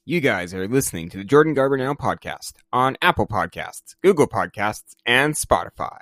You guys are listening to the Jordan Garber Now podcast on Apple Podcasts, Google Podcasts, and Spotify.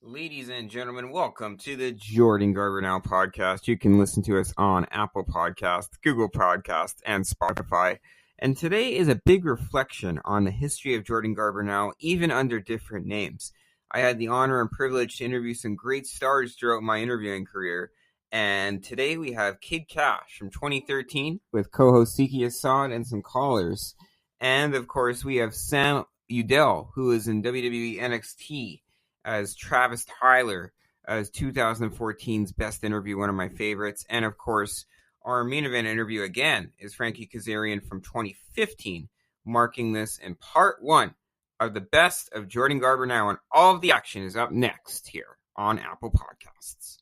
Ladies and gentlemen, welcome to the Jordan Garber Now podcast. You can listen to us on Apple Podcasts, Google Podcasts, and Spotify. And today is a big reflection on the history of Jordan Garber Now, even under different names. I had the honor and privilege to interview some great stars throughout my interviewing career. And today we have Kid Cash from 2013 with co-host Siki Assad and some callers. And of course, we have Sam Udell, who is in WWE NXT as Travis Tyler, as 2014's best interview, one of my favorites. And of course, our main event interview again is Frankie Kazarian from 2015, marking this in part one of the best of Jordan Garber Now, and all of the action is up next here on Apple Podcasts.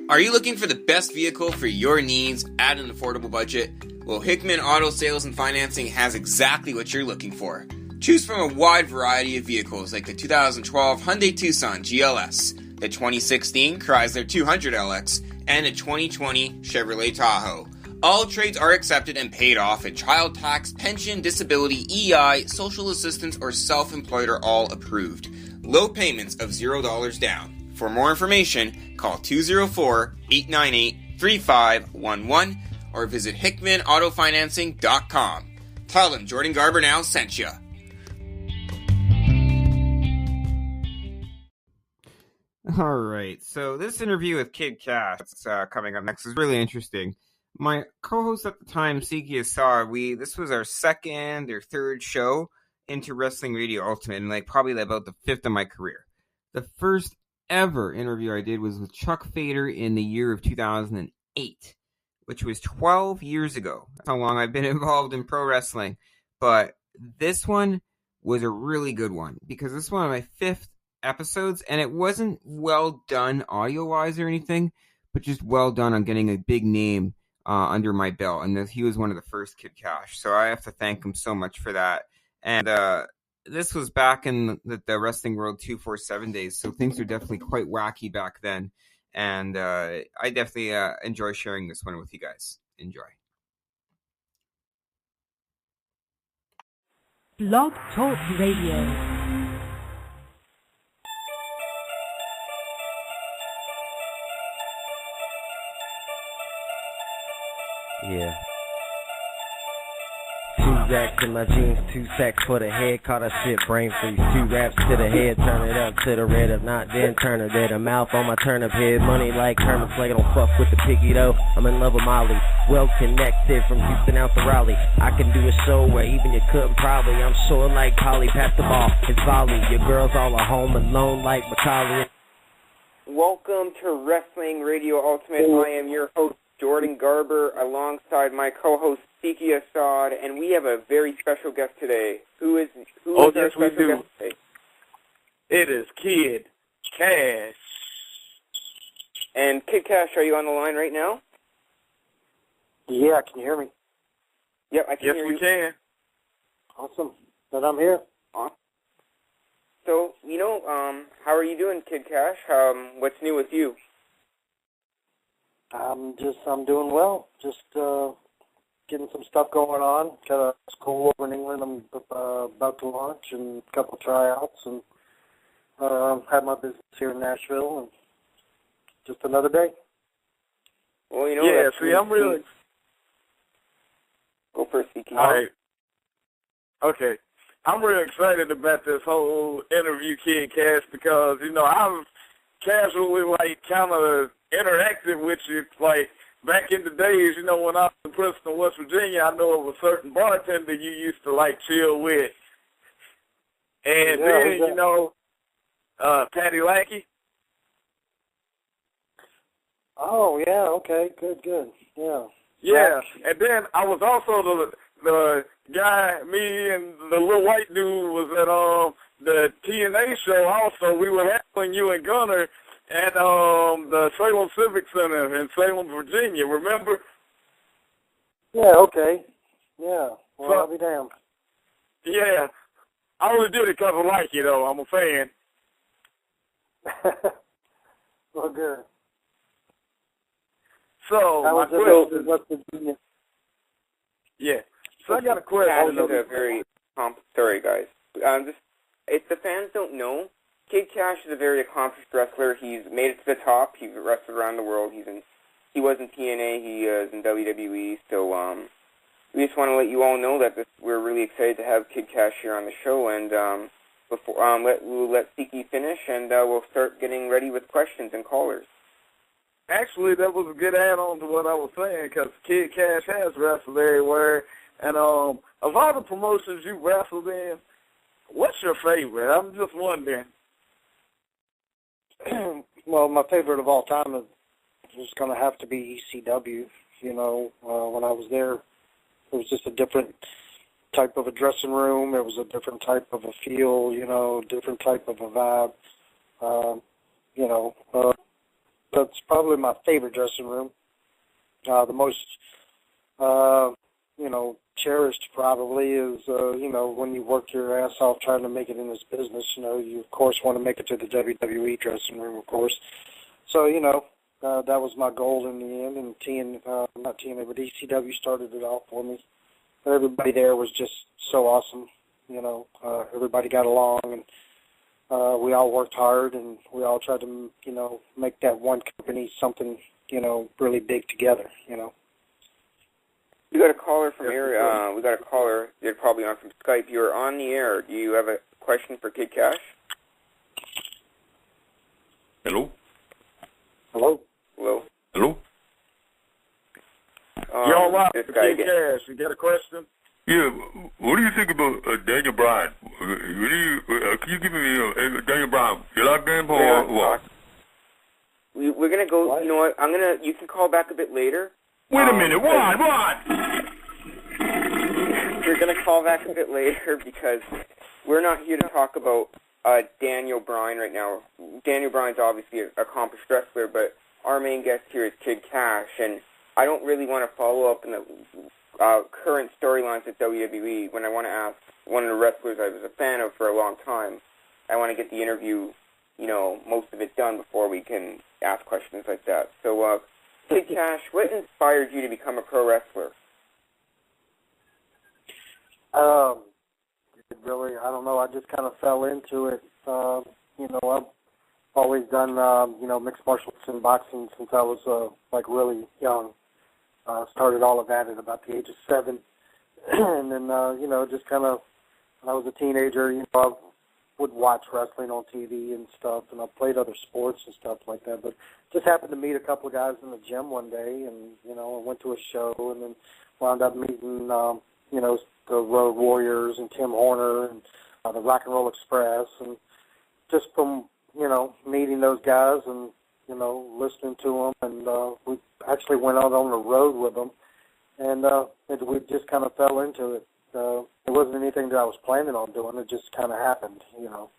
Are you looking for the best vehicle for your needs at an affordable budget? Well, Hickman Auto Sales and Financing has exactly what you're looking for. Choose from a wide variety of vehicles like the 2012 Hyundai Tucson GLS, the 2016 Chrysler 200LX, and a 2020 Chevrolet Tahoe. All trades are accepted and paid off, and child tax, pension, disability, EI, social assistance, or self-employed are all approved. Low payments of $0 down. For more information, call 204-898-3511 or visit HickmanAutoFinancing.com. Tell them Jordan Garber Now sent you. All right, so this interview with Kid Cash coming up next is really interesting. My co-host at the time, Siki Assad, this was our second or third show into Wrestling Radio Ultimate, and probably about the fifth of my career. The first ever interview I did was with Chuck Fader in the year of 2008, which was 12 years ago. That's how long I've been involved in pro wrestling. But this one was a really good one because this is one of my fifth episodes, and it wasn't well done audio-wise or anything, but just well done on getting a big name under my belt, and he was one of the first Kid Cash, so I have to thank him so much for that. And this was back in the Wrestling World 247 days, so things were definitely quite wacky back then, and I definitely enjoy sharing this one with you guys. Enjoy. Blog Talk Radio. Yeah. 2 racks in my jeans, 2 sacks for the head, caught a shit brain freeze. 2 raps to the head, turn it up to the red, if not then turn it dead. A mouth on my turnip head, money like Herman Flake, I don't fuck with the piggy though. I'm in love with Molly, well connected from Houston out to Raleigh. I can do a show where even you couldn't probably. I'm sure like Polly, pass the ball, it's volley. Your girls all are home alone like Macaulay. Welcome to Wrestling Radio Ultimate. I am your host, Jordan Garber, alongside my co-host Siki Assad, and we have a very special guest today. Who is our special guest today? It is Kid Cash. And Kid Cash, are you on the line right now? Yeah, can you hear me? Yep, I can hear you. Yes, we can. Awesome. Then I'm here. Awesome. So, how are you doing, Kid Cash? What's new with you? I'm doing well. Just getting some stuff going on. Got a school over in England I'm about to launch, and a couple of tryouts, and had my business here in Nashville, and just another day. Well, yeah, I'm really... Go first, Siki. All right. Okay. I'm really excited about this whole interview, Kid Cash, because, I've casually, kind of interacted with you, back in the days, when I was in Princeton, West Virginia, I know of a certain bartender you used to, chill with. And then, Patty Lackey. Oh, yeah, okay, good, yeah. Yeah, and then I was also the guy, me and the little white dude was at the TNA show also. We were handling you and Gunner at the Salem Civic Center in Salem, Virginia, remember? Yeah, okay. Yeah. Well, So- I'll be damned. Yeah. I only did it 'cause I like you, though. I'm a fan. Well, good. So, How my was it question, in West Virginia? yeah. So I got a Cash question. is a very sorry, guys. If the fans don't know, Kid Cash is a very accomplished wrestler. He's made it to the top. He's wrestled around the world. He was in TNA. He is in WWE. So we just want to let you all know that we're really excited to have Kid Cash here on the show. And before we'll let Siki finish, and we'll start getting ready with questions and callers. Actually, that was a good add-on to what I was saying, because Kid Cash has wrestled everywhere. And of all the promotions you wrestled in, what's your favorite? I'm just wondering. Well, my favorite of all time is going to have to be ECW. You know, when I was there, it was just a different type of a dressing room. It was a different type of a feel, you know, different type of a vibe. You know, that's probably my favorite dressing room. The most, you know, cherished probably is, you know, when you work your ass off trying to make it in this business, you know, you of course want to make it to the WWE dressing room, of course. So, you know, that was my goal in the end, and not TNA, but ECW started it off for me. Everybody there was just so awesome, you know, everybody got along, and we all worked hard, and we all tried to, you know, make that one company something, you know, really big together, you know. We got a caller from here. We got a caller. You're probably on from Skype. You're on the air. Do you have a question for Kid Cash? Hello? Hello? Hello? Hello? You all right, This Kid guy again. Cash? You got a question? Yeah, what do you think about Daniel Bryan? Can you give me Daniel Bryan? You like him or what? We're gonna go. What? You know what? You can call back a bit later. Wait a minute, what? We're gonna call back a bit later because we're not here to talk about Daniel Bryan right now. Daniel Bryan's obviously an accomplished wrestler, but our main guest here is Kid Cash, and I don't really want to follow up in the current storylines at WWE. When I want to ask one of the wrestlers I was a fan of for a long time, I want to get the interview, you know, most of it done before we can ask questions like that. So, Kid Cash, what inspired you to become a pro wrestler? Really, I don't know. I just kind of fell into it. You know, I've always done, you know, mixed martial arts and boxing since I was, like, really young. Started all of that at about the age of 7. And then, you know, just kind of, when I was a teenager, you know, I would watch wrestling on TV and stuff, and I played other sports and stuff like that. But just happened to meet a couple of guys in the gym one day, and, you know, I went to a show and then wound up meeting, you know, the Road Warriors and Tim Horner and the Rock and Roll Express. And just from, you know, meeting those guys and, you know, listening to them, and we actually went out on the road with them, and we just kind of fell into it. It wasn't anything that I was planning on doing. It just kind of happened, you know.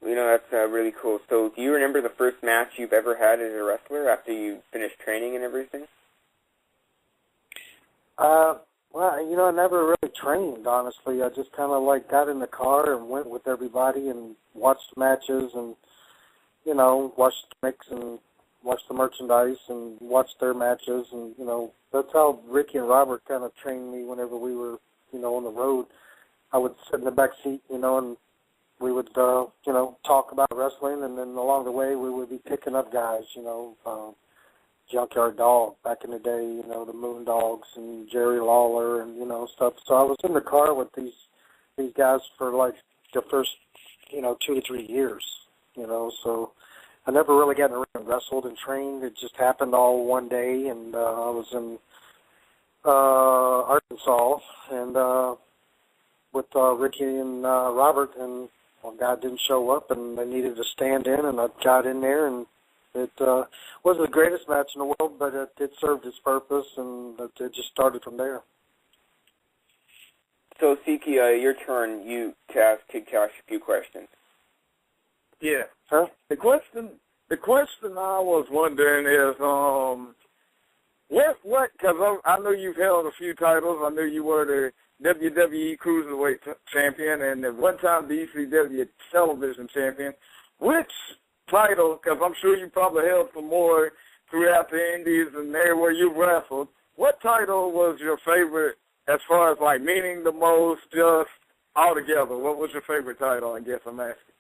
You know, that's really cool. So, do you remember the first match you've ever had as a wrestler after you finished training and everything? Well, you know, I never really trained, honestly. I just kind of, like, got in the car and went with everybody and watched matches and, you know, watched the mix and watched the merchandise and watched their matches. And, you know, that's how Ricky and Robert kind of trained me whenever we were, you know, on the road. I would sit in the back seat, you know, and we would, you know, talk about wrestling. And then along the way, we would be picking up guys, you know, Junkyard Dog back in the day, you know, the Moon Dogs and Jerry Lawler and, you know, stuff. So I was in the car with these guys for, like, the first, you know, 2 to 3 years, you know. So I never really got in the ring and wrestled and trained. It just happened all one day, and I was in Arkansas and with Ricky and Robert, and one guy didn't show up, and they needed a stand-in, and I got in there, and it wasn't the greatest match in the world, but it served its purpose, and it just started from there. So, Siki, your turn. You to ask Kid Cash a few questions. Yeah. Huh? The question I was wondering is, What? Because I know you've held a few titles. I know you were the WWE Cruiserweight Champion and at one time the ECW Television Champion. Which title, because I'm sure you probably held some more throughout the Indies and everywhere you wrestled, what title was your favorite as far as, like, meaning the most just altogether? What was your favorite title, I guess I'm asking?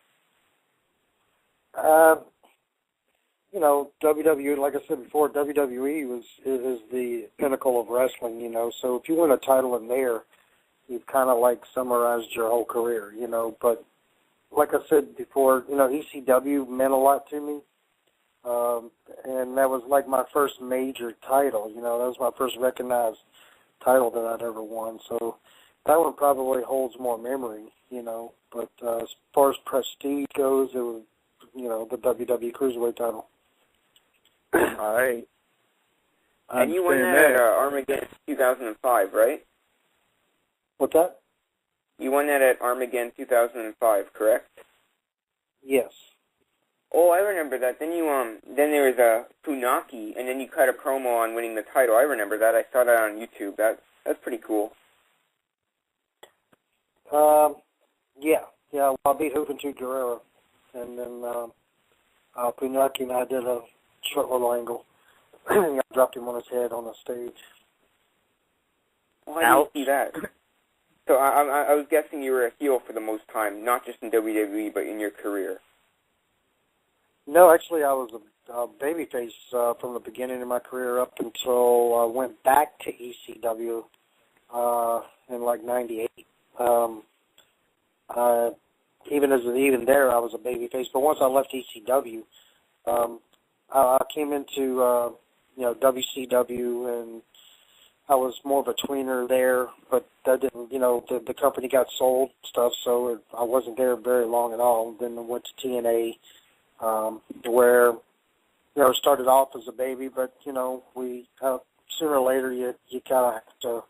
You know, WWE, like I said before, WWE is the pinnacle of wrestling, you know. So if you win a title in there, you've kind of like summarized your whole career, you know. But like I said before, you know, ECW meant a lot to me. And that was like my first major title, you know. That was my first recognized title that I'd ever won. So that one probably holds more memory, you know. But as far as prestige goes, it was, you know, the WWE Cruiserweight title. All right. And you won that at Armageddon 2005, right? What's that? You won that at Armageddon 2005, correct? Yes. Oh, I remember that. Then then there was a Funaki, and then you cut a promo on winning the title. I remember that. I saw that on YouTube. That's pretty cool. Yeah. Well, I beat Juventud Guerrero, and then Funaki and I did a short little angle. I dropped him on his head on the stage. Oh, I didn't see that. So I was guessing you were a heel for the most time, not just in WWE, but in your career. No, actually, I was a babyface from the beginning of my career up until I went back to ECW in like '98. Even there, I was a babyface. But once I left ECW, I came into WCW, and I was more of a tweener there. But that didn't, the company got sold stuff, so I wasn't there very long at all. Then I went to TNA. Where, started off as a baby, but, we, sooner or later, you kind of have to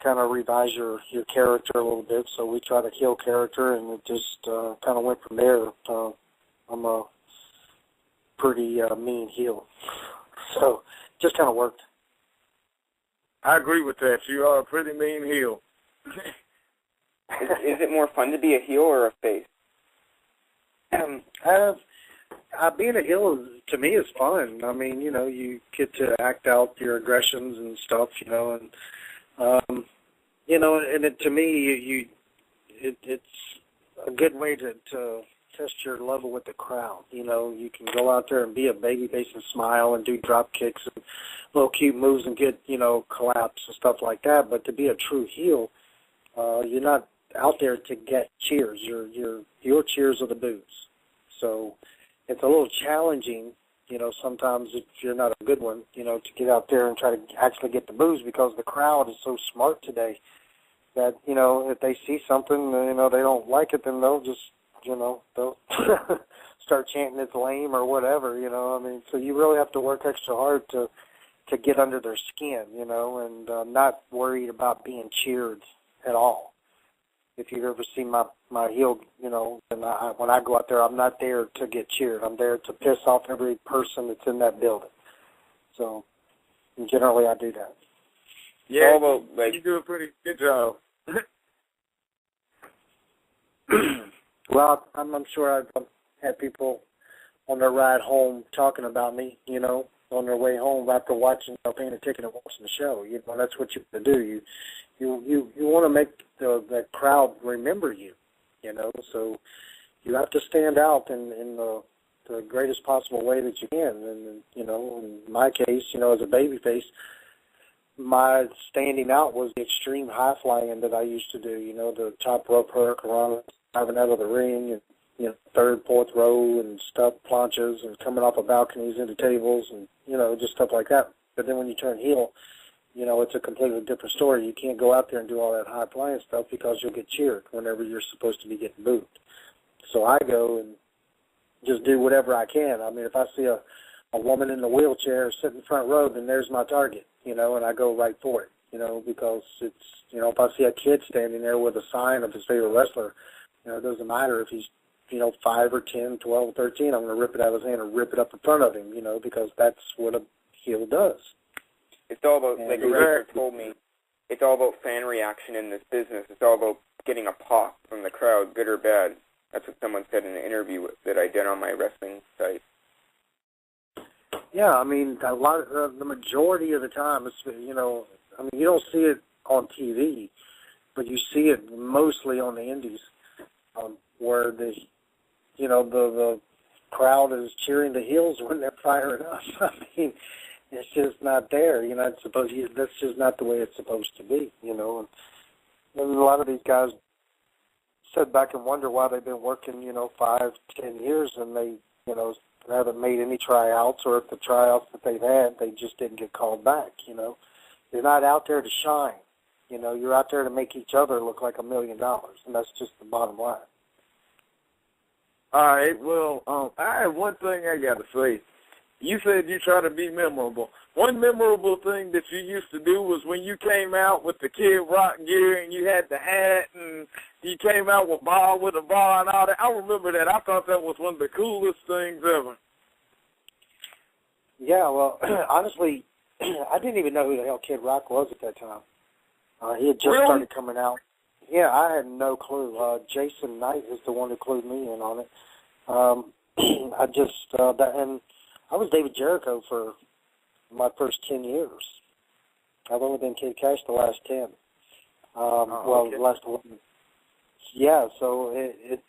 kind of revise your character a little bit, so we tried a heel character, and it just kind of went from there. I'm a pretty mean heel, so just kind of worked. I agree with that. You are a pretty mean heel. Is it more fun to be a heel or a face? Being a heel, to me, is fun. I mean, you get to act out your aggressions and stuff, and to me, it's a good way to test your level with the crowd. You can go out there and be a babyface and smile and do drop kicks and little cute moves and get, collapse and stuff like that. But to be a true heel, you're not out there to get cheers. Your cheers are the boos. So it's a little challenging, sometimes if you're not a good one, to get out there and try to actually get the boos, because the crowd is so smart today that, if they see something, they don't like it, then they'll just, they'll start chanting it's lame or whatever, so you really have to work extra hard to get under their skin, and not worried about being cheered at all. If you've ever seen my heel, and when I go out there, I'm not there to get cheered. I'm there to piss off every person that's in that building. So, generally, I do that. Yeah, you do a pretty good job. Well, I'm sure I've had people on their ride home talking about me, on their way home after watching, paying a ticket and watching the show. That's what you have to do. You want to make the crowd remember you, so you have to stand out in the greatest possible way that you can. And, in my case, as a babyface, my standing out was the extreme high flying that I used to do, the top rope hurricane, driving out of the ring, and, third, fourth row, and stuff, planches, and coming off of balconies into tables, and, just stuff like that. But then when you turn heel, it's a completely different story. You can't go out there and do all that high-flying stuff because you'll get cheered whenever you're supposed to be getting booed. So I go and just do whatever I can. I mean, if I see a woman in the wheelchair sitting front row, then there's my target, and I go right for it, because it's, if I see a kid standing there with a sign of his favorite wrestler, it doesn't matter if he's, 5 or 10, 12, or 13, I'm going to rip it out of his hand or rip it up in front of him, because that's what a heel does. It's all about, like a writer told me, it's all about fan reaction in this business. It's all about getting a pop from the crowd, good or bad. That's what someone said in an interview that I did on my wrestling site. Yeah, I mean, the majority of the time, it's, you know, I mean, you don't see it on TV, but you see it mostly on the indies, where the crowd is cheering the heels when they're firing up. I mean, it's just not there. You're not supposed. That's just not the way it's supposed to be. You know, and a lot of these guys sit back and wonder why they've been working, 5, 10 years, and they, haven't made any tryouts, or if the tryouts that they've had, they just didn't get called back. You're not out there to shine. You're out there to make each other look like $1 million, and that's just the bottom line. All right, well, I have one thing I got to say. You said you try to be memorable. One memorable thing that you used to do was when you came out with the Kid Rock gear and you had the hat and you came out with a bar and all that. I remember that. I thought that was one of the coolest things ever. Yeah, well, honestly, I didn't even know who the hell Kid Rock was at that time. He had just started coming out. Yeah, I had no clue. Jason Knight is the one who clued me in on it. And I was David Jericho for my first 10 years. I've only been Kid Cash the last 10. The last 11. Yeah, so it's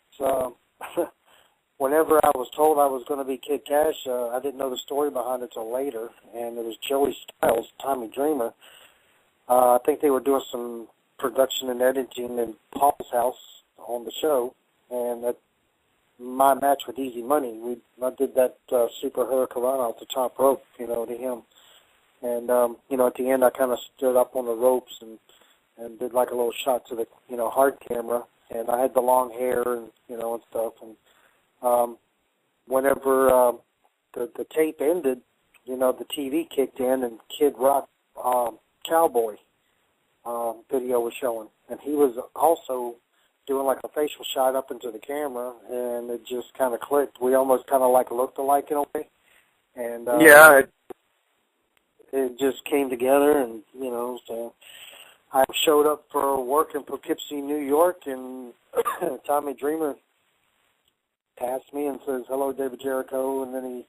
whenever I was told I was going to be Kid Cash, I didn't know the story behind it till later, and it was Joey Styles, Tommy Dreamer. I think they were doing some production and editing in Paul's house on the show, and at my match with Easy Money, I did that Super Hurricane off the top rope, to him. And, at the end I kind of stood up on the ropes and did like a little shot to the, hard camera, and I had the long hair and, and stuff. And whenever the tape ended, the TV kicked in and Kid Rock Cowboy video was showing. And he was also doing like a facial shot up into the camera, and it just kind of clicked. We almost kind of like looked alike in a way. And it just came together, and, so I showed up for work in Poughkeepsie, New York, and Tommy Dreamer passed me and says, "Hello, David Jericho," and then he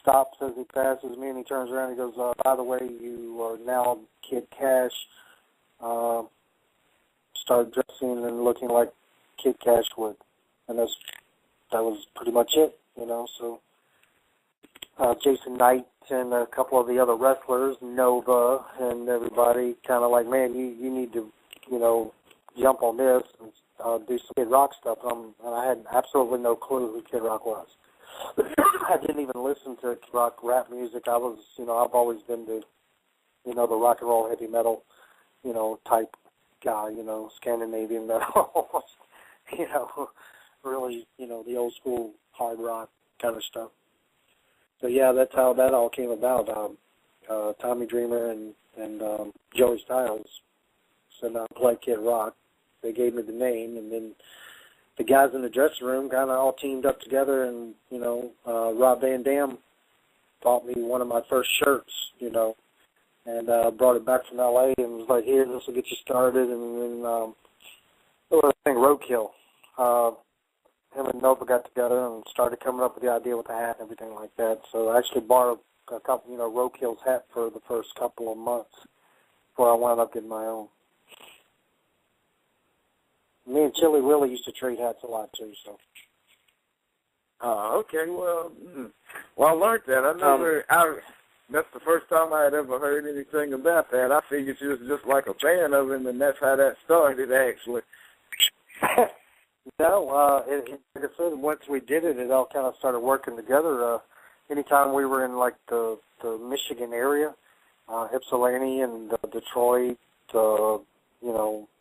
stops as he passes me, and he turns around and he goes, "By the way, you are now Kid Cash." Started dressing and looking like Kid Cash would, and that was pretty much it, So Jason Knight and a couple of the other wrestlers, Nova and everybody, kind of like, man, you need to, jump on this and do some Kid Rock stuff. And I had absolutely no clue who Kid Rock was. I didn't even listen to Kid Rock rap music. I've always been the, the rock and roll heavy metal, type guy, Scandinavian metal, really, the old school hard rock kind of stuff. So yeah, that's how that all came about. Tommy Dreamer and Joey Styles said, play Kid Rock. They gave me the name, and then the guys in the dressing room kind of all teamed up together, and, Rob Van Dam bought me one of my first shirts, and brought it back from L.A. and was like, here, this will get you started. And then, I think Roadkill, him and Nova got together and started coming up with the idea with the hat and everything like that. So I actually borrowed a couple, Roadkill's hat for the first couple of months before I wound up getting my own. Me and Chili Willie used to trade hats a lot too, so. Oh, okay. Well, I learned that. That's the first time I had ever heard anything about that. I figured you was just like a fan of him, and that's how that started, actually. No, like I said, once we did it, it all kind of started working together. Anytime we were in, like, the Michigan area, Ypsilanti and Detroit,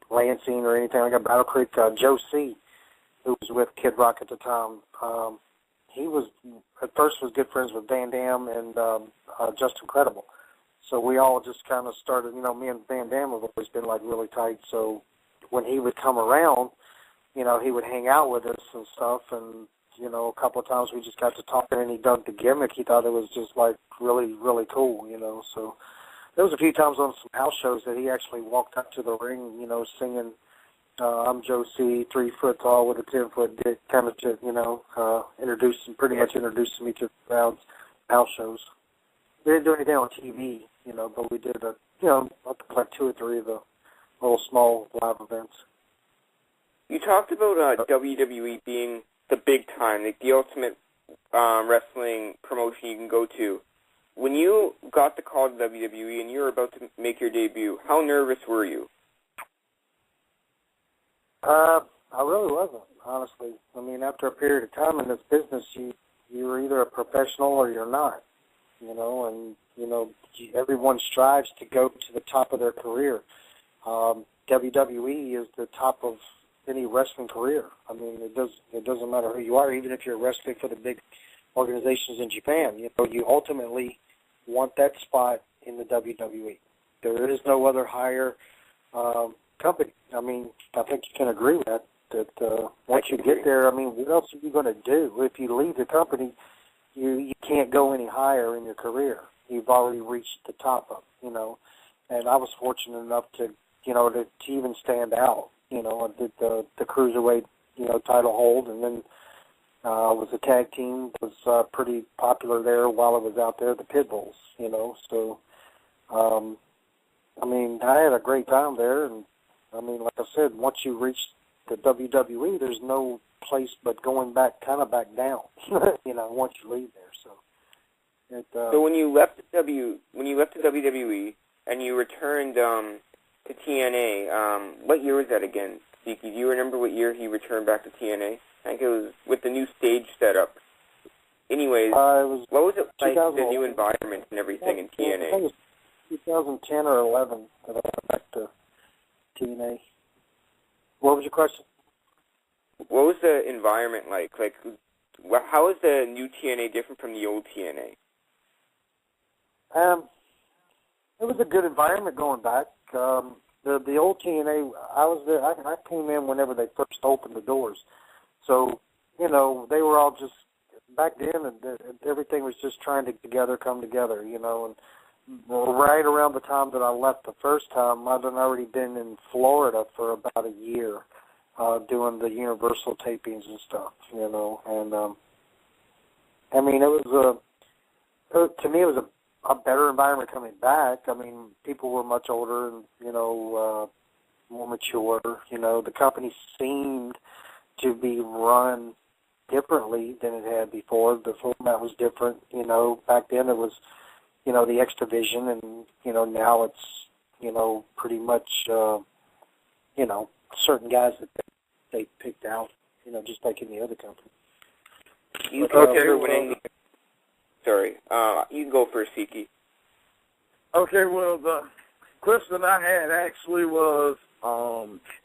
Lansing or anything like that, Battle Creek, Joe C., who was with Kid Rock at the time, he was, at first, was good friends with Van Dam and Just Incredible. So we all just kind of started, me and Van Dam have always been, like, really tight. So when he would come around, he would hang out with us and stuff. And, a couple of times we just got to talking, and he dug the gimmick. He thought it was just, like, really, really cool, So there was a few times on some house shows that he actually walked up to the ring, you know, singing, I'm Joe C., 3 foot tall with a 10-foot dick, kind of to, you know, pretty much introducing me to the crowds, house shows. We didn't do anything on TV, you know, but we did, like 2 or 3 of the little small live events. You talked about WWE being the big time, like the ultimate wrestling promotion you can go to. When you got the call to WWE and you were about to make your debut, how nervous were you? I really wasn't, honestly. I mean, after a period of time in this business, you're either a professional or you're not, you know, and, you know, everyone strives to go to the top of their career. WWE is the top of any wrestling career. I mean, it doesn't matter who you are, even if you're wrestling for the big organizations in Japan. You know, you ultimately want that spot in the WWE. There is no other higher company. I mean, I think you can agree with that. That once you get there, I mean, what else are you going to do? If you leave the company, you can't go any higher in your career. You've already reached the top of it, you know. And I was fortunate enough to, you know, to even stand out. You know, I did the cruiserweight, you know, title hold, and then was a tag team. Was pretty popular there while I was out there, the Pitbulls, you know. So, I mean, I had a great time there, and I mean, like I said, once you reach the WWE, there's no place but going back, kind of back down, you know, once you leave there. So, so when you left the WWE and you returned to TNA, what year was that again, Siki? Do you remember what year he returned back to TNA? I think it was with the new stage setup. Anyways, what was it like, the new environment and everything in TNA? I think it was 2010 or 11 that I went back to TNA. What was your question? What was the environment like? Like, how is the new TNA different from the old TNA? It was a good environment going back. The old TNA, I was there. I came in whenever they first opened the doors. So, you know, they were all just, back then, everything was just trying to come together, you know. And right around the time that I left the first time, I'd already been in Florida for about a year doing the Universal tapings and stuff, you know. And, I mean, to me, it was a better environment coming back. I mean, people were much older and, you know, more mature. You know, the company seemed to be run differently than it had before. The format was different. You know, back then it was, you know, the X Division, and, you know, now it's, you know, pretty much, you know, certain guys that they picked out, you know, just like in the other company. You can go first, Siki. Okay, well, the question I had actually was,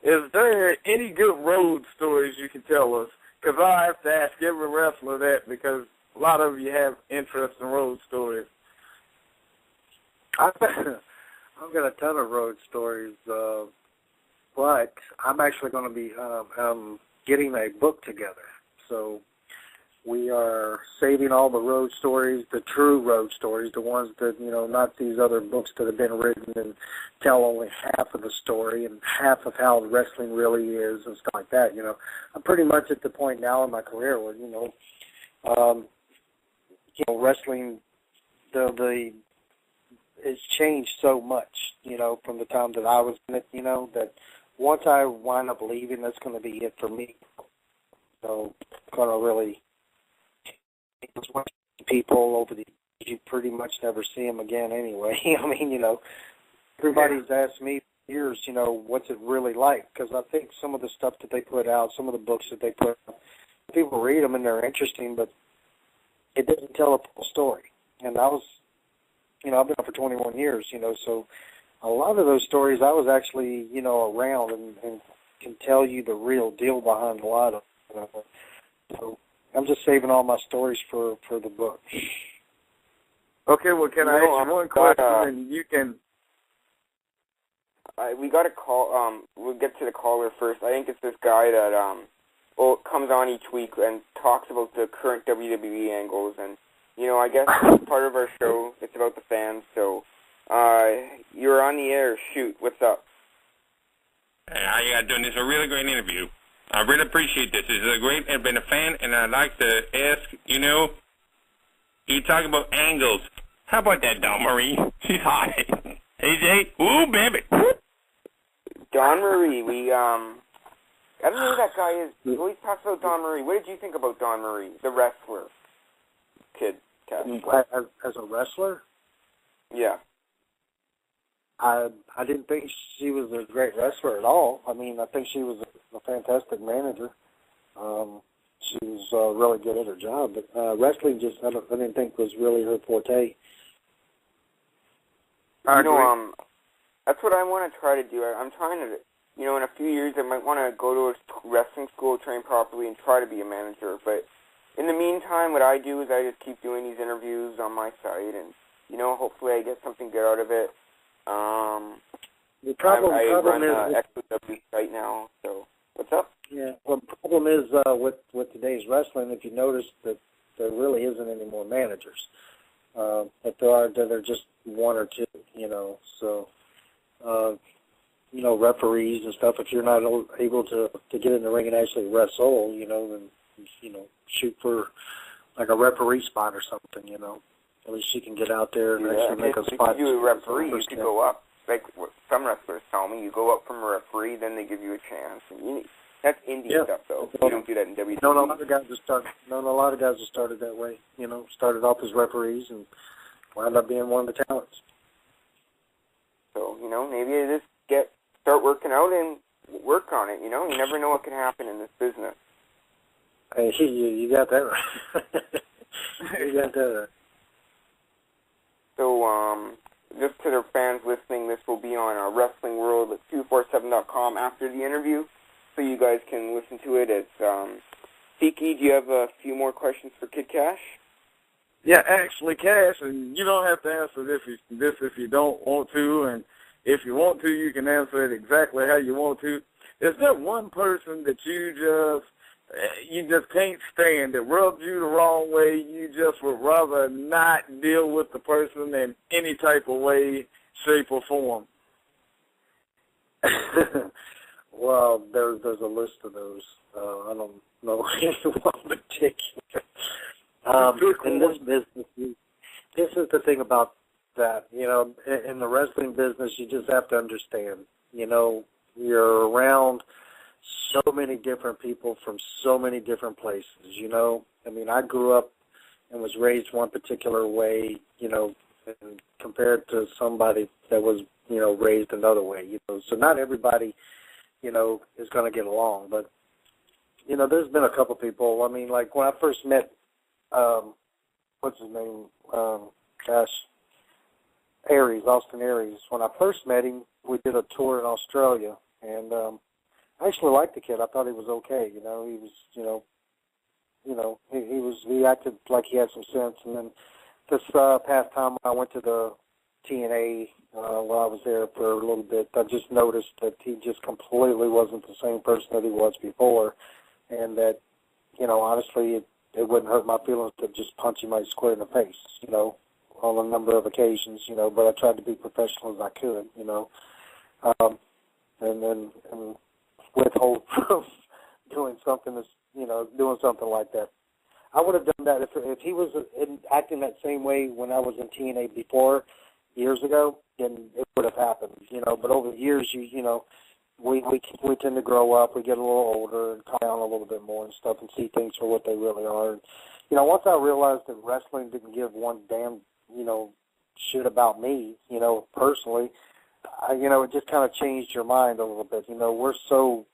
is there any good road stories you can tell us? Because I have to ask every wrestler that, because a lot of you have interesting road stories. I've got a ton of road stories, but I'm actually going to be getting a book together. So we are saving all the road stories, the true road stories, the ones that, you know, not these other books that have been written and tell only half of the story and half of how wrestling really is and stuff like that. You know, I'm pretty much at the point now in my career where, you know, wrestling, it's changed so much, you know, from the time that I was in it, you know, that once I wind up leaving, that's going to be it for me. So I'm going to really people over the you pretty much never see them again anyway. I mean, you know, everybody's asked me for years, you know, what's it really like? Because I think some of the stuff that they put out, some of the books that they put out, people read them and they're interesting, but it doesn't tell a full story. And I was, you know, I've been on for 21 years, you know, so a lot of those stories I was actually, you know, around and can tell you the real deal behind a lot of them. So I'm just saving all my stories for the book. Okay, well, can I ask you one question and you can... we got a call. We'll get to the caller first. I think it's this guy that comes on each week and talks about the current WWE angles. And, you know, I guess part of our show, it's about the fans. So You're on the air. Shoot, what's up? How you guys doing? This is a really great interview. I really appreciate this. This is a great, I've been a fan, and I'd like to ask, you talk about angles. How about that, Dawn Marie? She's hot. Hey, Jay. Ooh, baby. Dawn Marie, I don't know who that guy is. He always talks about Dawn Marie. What did you think about Dawn Marie, the wrestler? Kid, Cash. As a wrestler? Yeah. I didn't think she was a great wrestler at all. I mean, I think she was a fantastic manager. She was really good at her job, but wrestling I didn't think was really her forte. That's what I want to try to do. I'm trying to, in a few years I might want to go to a wrestling school, train properly, and try to be a manager. But in the meantime, what I do is I just keep doing these interviews on my site, and, hopefully I get something good out of it. The problem I run is XOW site now, so what's up? Yeah, well, the problem is with today's wrestling, if you notice that there really isn't any more managers. If there are just one or two, so, referees and stuff, if you're not able to get in the ring and actually wrestle, then, shoot for like a referee spot or something, At least you can get out there and actually make a spot. If you a referee, you could go up. Like what some wrestlers tell me, you go up from a referee, then they give you a chance. And that's indie stuff, though. You don't do that in WWE. No, a lot of guys have started that way. Started off as referees and wound up being one of the talents. So maybe you just start working out and work on it. You never know what can happen in this business. Hey, you got that right. You got that right. So, just to the fans listening, this will be on Wrestling World at 247.com after the interview, so you guys can listen to it. It's Tiki, do you have a few more questions for Kid Cash? Yeah, actually, Cash, and you don't have to answer this if you don't want to, and if you want to, you can answer it exactly how you want to. Is there one person that you just can't stand, that rubs you the wrong way, you just would rather not deal with the person in any type of way, shape, or form? Well, there's a list of those. I don't know anyone particular. In this business, this is the thing about that. In the wrestling business, you just have to understand. You're around so many different people from so many different places, I mean, I grew up and was raised one particular way, and compared to somebody that was, raised another way, So not everybody, is going to get along. But, there's been a couple people. I mean, like when I first met, what's his name? Austin Aries. When I first met him, we did a tour in Australia, and I actually liked the kid. I thought he was okay. He was, he acted like he had some sense. And then this past time I went to the TNA while I was there for a little bit, I just noticed that he just completely wasn't the same person that he was before, and that, honestly, it wouldn't hurt my feelings to just punch him right square in the face, on a number of occasions, but I tried to be professional as I could, and withhold from doing something like that. I would have done that if he was acting that same way when I was in TNA before, years ago, then it would have happened, But over the years, we tend to grow up, we get a little older and calm down a little bit more and stuff and see things for what they really are. And, once I realized that wrestling didn't give one damn, shit about me, personally, it just kind of changed your mind a little bit. We're so,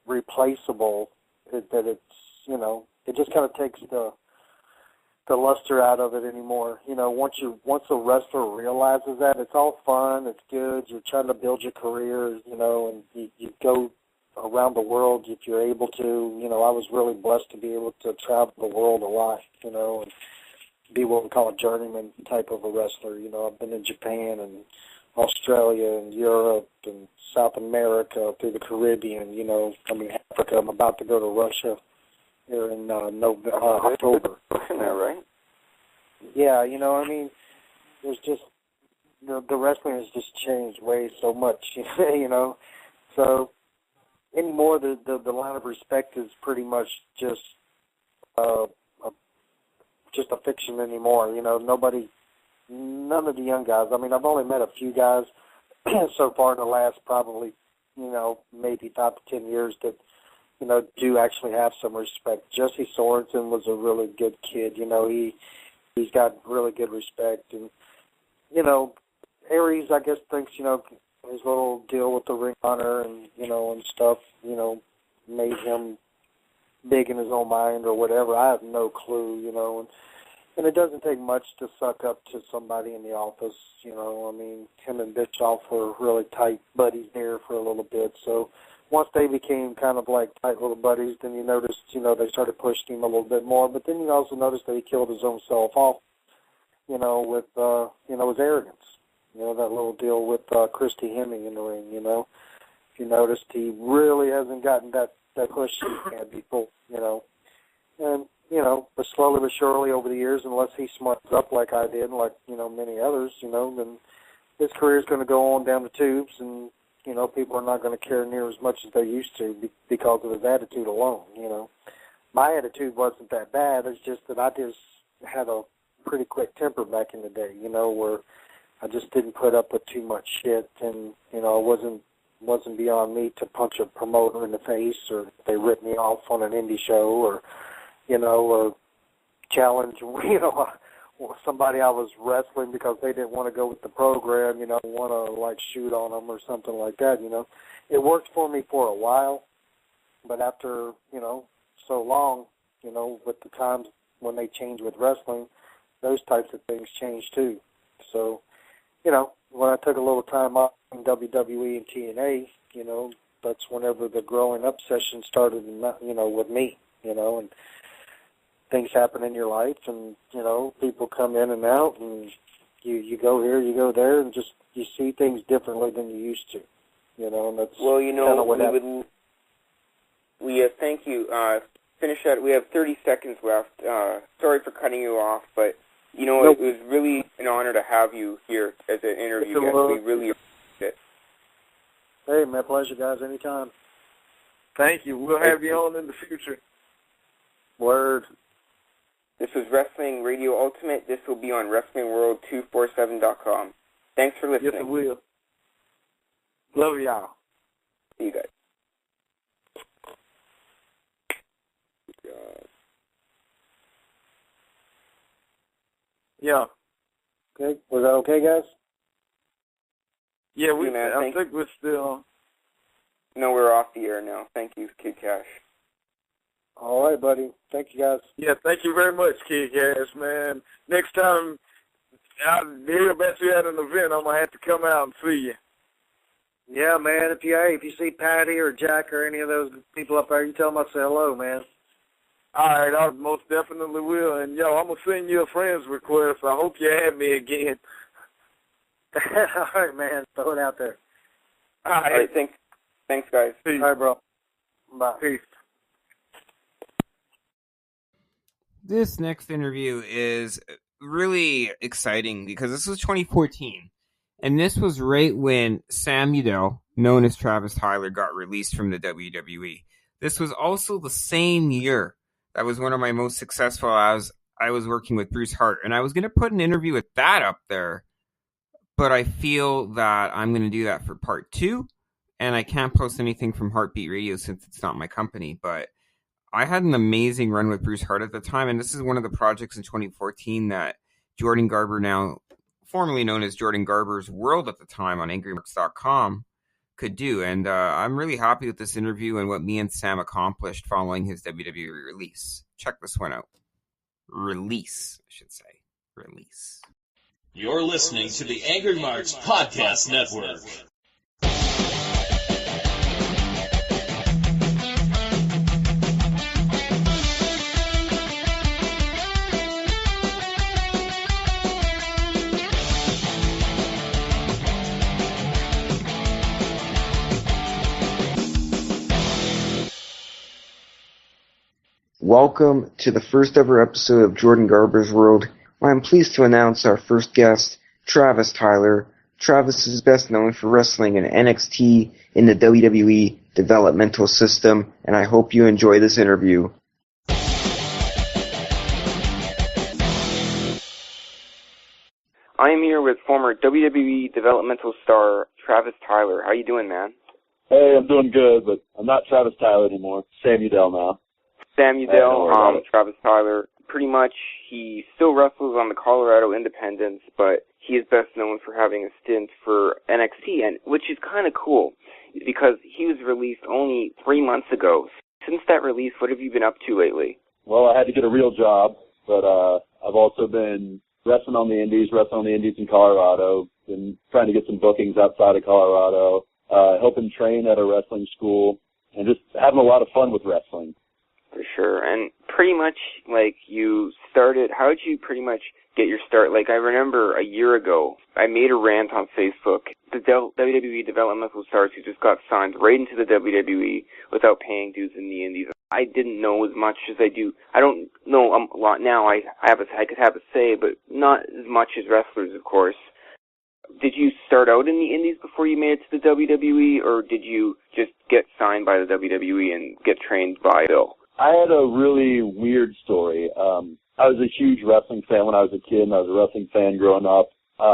replaceable that it's, it just kind of takes the luster out of it anymore. Once a wrestler realizes that, it's all fun, it's good, you're trying to build your career, and you go around the world if you're able to. I was really blessed to be able to travel the world a lot, and be what we call a journeyman type of a wrestler. I've been in Japan and Australia and Europe and South America, through the Caribbean, Africa. I'm about to go to Russia here in October. Isn't that right? Yeah, there's just the wrestling has just changed way so much, you know. So anymore, the line of respect is pretty much just just a fiction anymore. You know, none of the young guys. I mean, I've only met a few guys so far in the last probably, maybe 5 to 10 years that, do actually have some respect. Jesse Sorensen was a really good kid. You know, he's got really good respect. And, Aries, I guess, thinks, his little deal with the Ring Honor and, and stuff, made him big in his own mind or whatever. I have no clue, and it doesn't take much to suck up to somebody in the office, I mean, him and Bischoff were really tight buddies there for a little bit. So once they became kind of like tight little buddies, then you noticed, they started pushing him a little bit more. But then you also noticed that he killed his own self off, with, his arrogance. That little deal with Christy Hemming in the ring, If you noticed, he really hasn't gotten that push he had before, And, but slowly but surely over the years, unless he smarts up like I did, like, many others, then his career is going to go on down the tubes, and, people are not going to care near as much as they used to because of his attitude alone, My attitude wasn't that bad. It's just that I just had a pretty quick temper back in the day, where I just didn't put up with too much shit, and, it wasn't beyond me to punch a promoter in the face, or if they ripped me off on an indie show, or or challenge, somebody I was wrestling because they didn't want to go with the program, want to, like, shoot on them or something like that, It worked for me for a while, but after, so long, with the times when they change with wrestling, those types of things change too. So, when I took a little time off in WWE and TNA, that's whenever the growing up session started, with me, and things happen in your life, and, people come in and out, and you go here, you go there, and just you see things differently than you used to, and that's kind of what happened. Thank you. Finish that. We have 30 seconds left. Sorry for cutting you off, but, Nope. It was really an honor to have you here as an interview guest. We really appreciate it. Hey, my pleasure, guys, anytime. Thank you. We'll have you on in the future. Word. This was Wrestling Radio Ultimate. This will be on WrestlingWorld247.com. Thanks for listening. Yes, it will. Love y'all. See you guys. Yeah. Okay. Was that okay, guys? Yeah, I think we're still. No, we're off the air now. Thank you, Kid Cash. All right, buddy. Thank you, guys. Yeah, thank you very much, Kid Cash, man. Next time I hear about you at an event, I'm gonna have to come out and see you. Yeah, man. If you see Patty or Jack or any of those people up there, you tell them I say hello, man. All right, I most definitely will. And, I'm going to send you a friend's request. I hope you have me again. All right, man. Throw it out there. All right. Thanks, guys. Peace. All right, bro. Bye. Peace. This next interview is really exciting because this was 2014. And this was right when Sam Udell, known as Travis Tyler, got released from the WWE. This was also the same year that was one of my most successful. I was working with Bruce Hart, and I was going to put an interview with that up there, but I feel that I'm going to do that for part 2, and I can't post anything from Heartbeat Radio since it's not my company, but I had an amazing run with Bruce Hart at the time, and this is one of the projects in 2014 that Jordan Garber, now formerly known as Jordan Garber's World at the time on angrymarks.com, could do. And I'm really happy with this interview and what me and Sam accomplished following his WWE release. Check this one out. Release, I should say. Release. You're listening to the Angry Marks Podcast Network. Welcome to the first ever episode of Jordan Garber's World. I'm pleased to announce our first guest, Travis Tyler, Travis is best known for wrestling in NXT in the WWE developmental system, and I hope you enjoy this interview. I am here with former WWE developmental star Travis Tyler. How you doing, man? Hey, I'm doing good, but I'm not Travis Tyler anymore. Sam Udell now. Sam Udell, Travis Tyler. Pretty much, he still wrestles on the Colorado Independents, but he is best known for having a stint for NXT, and which is kind of cool because he was released only 3 months ago. Since that release, what have you been up to lately? Well, I had to get a real job, but I've also been wrestling on the indies in Colorado, been trying to get some bookings outside of Colorado, helping train at a wrestling school, and just having a lot of fun with wrestling. For sure. And pretty much, like, you started, how did you pretty much get your start? Like, I remember a year ago, I made a rant on Facebook. The WWE developmental stars who just got signed right into the WWE without paying dues in the indies. I didn't know as much as I do. I don't know a lot now. I could have a say, but not as much as wrestlers, of course. Did you start out in the indies before you made it to the WWE, or did you just get signed by the WWE and get trained by Bill? I had a really weird story. I was a huge wrestling fan when I was a kid, and I was a wrestling fan growing up.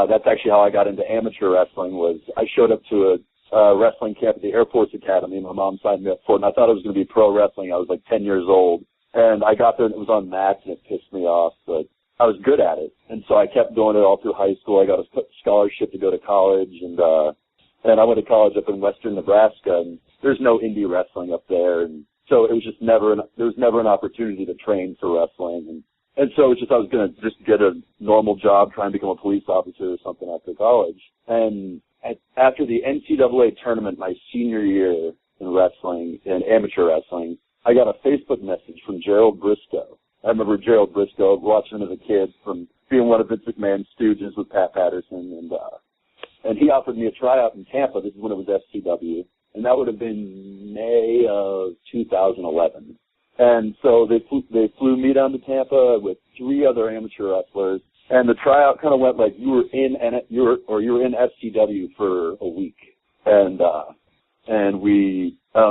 That's actually how I got into amateur wrestling. Was I showed up to a wrestling camp at the Air Force Academy. My mom signed me up for it, and I thought it was going to be pro wrestling. I was like 10 years old, and I got there, and it was on mats, and it pissed me off, but I was good at it, and so I kept doing it all through high school. I got a scholarship to go to college, and I went to college up in western Nebraska, and there's no indie wrestling up there, and so it was just there was never an opportunity to train for wrestling, and so it was just I was going to just get a normal job, try and become a police officer or something after college. And after the NCAA tournament my senior year in wrestling, in amateur wrestling, I got a Facebook message from Gerald Briscoe. I remember Gerald Briscoe, watching him as a kid from being one of Vince McMahon's stooges with Pat Patterson, and he offered me a tryout in Tampa. This is when it was FCW. And that would have been May of 2011. And so they flew me down to Tampa with 3 other amateur wrestlers, and the tryout kind of went like you were in FCW for a week, and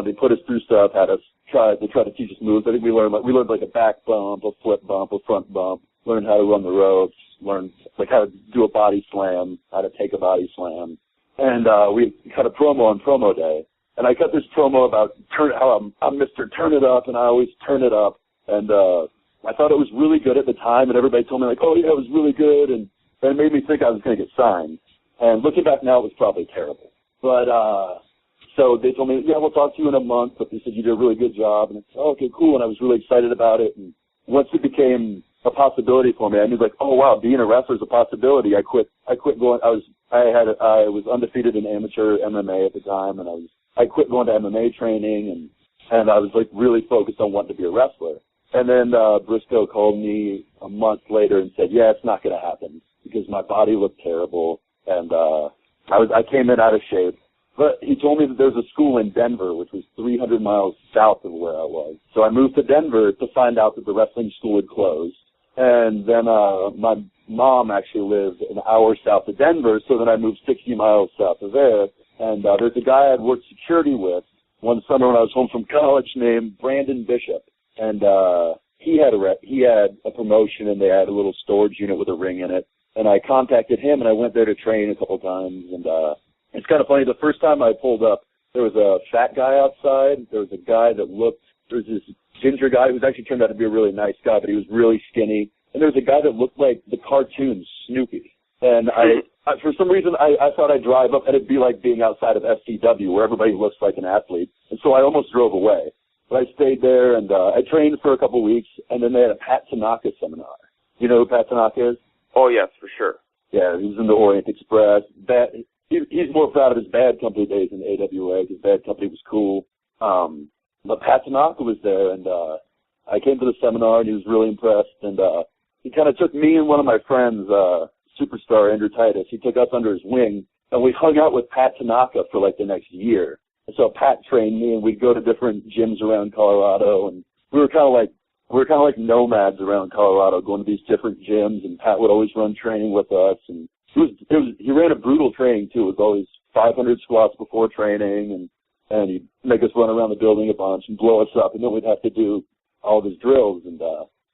they put us through stuff, they tried to teach us moves. I think we learned like a back bump, a flip bump, a front bump, learned how to run the ropes, learned like how to do a body slam, how to take a body slam, and we cut a promo on promo day. And I cut this promo about how I'm Mr. Turn It Up, and I always turn it up. And I thought it was really good at the time, and everybody told me, like, oh, yeah, it was really good. And it made me think I was going to get signed. And looking back now, it was probably terrible. But so they told me, yeah, we'll talk to you in a month. But they said you did a really good job. And I said, oh, okay, cool. And I was really excited about it. And once it became a possibility for me, I knew, like, oh, wow, being a wrestler is a possibility. I quit going. I was undefeated in amateur MMA at the time, and I quit going to MMA training, and I was like really focused on wanting to be a wrestler. And then Briscoe called me a month later and said, yeah, it's not going to happen because my body looked terrible, and I came in out of shape. But he told me that there's a school in Denver, which was 300 miles south of where I was. So I moved to Denver to find out that the wrestling school had closed. And then my mom actually lived an hour south of Denver, so then I moved 60 miles south of there. And there's a guy I'd worked security with one summer when I was home from college named Brandon Bishop. And he had a promotion, and they had a little storage unit with a ring in it. And I contacted him, and I went there to train a couple times. And it's kind of funny. The first time I pulled up, there was a fat guy outside. There was a guy that there was this ginger guy who actually turned out to be a really nice guy, but he was really skinny. And there was a guy that looked like the cartoon Snoopy. And for some reason, I thought I'd drive up and it'd be like being outside of FCW where everybody looks like an athlete. And so I almost drove away. But I stayed there, and I trained for a couple of weeks, and then they had a Pat Tanaka seminar. You know who Pat Tanaka is? Oh, yes, for sure. Yeah, he was in the Orient Express. He's more proud of his Bad Company days in AWA because Bad Company was cool. But Pat Tanaka was there, and I came to the seminar, and he was really impressed. And he kind of took me and one of my friends, superstar Andrew Titus, he took us under his wing, and we hung out with Pat Tanaka for like the next year. And so Pat trained me, and we'd go to different gyms around Colorado, and we were kind of like nomads around Colorado, going to these different gyms, and Pat would always run training with us. And he ran a brutal training too. It was always 500 squats before training, and he'd make us run around the building a bunch and blow us up, and then we'd have to do all of his drills,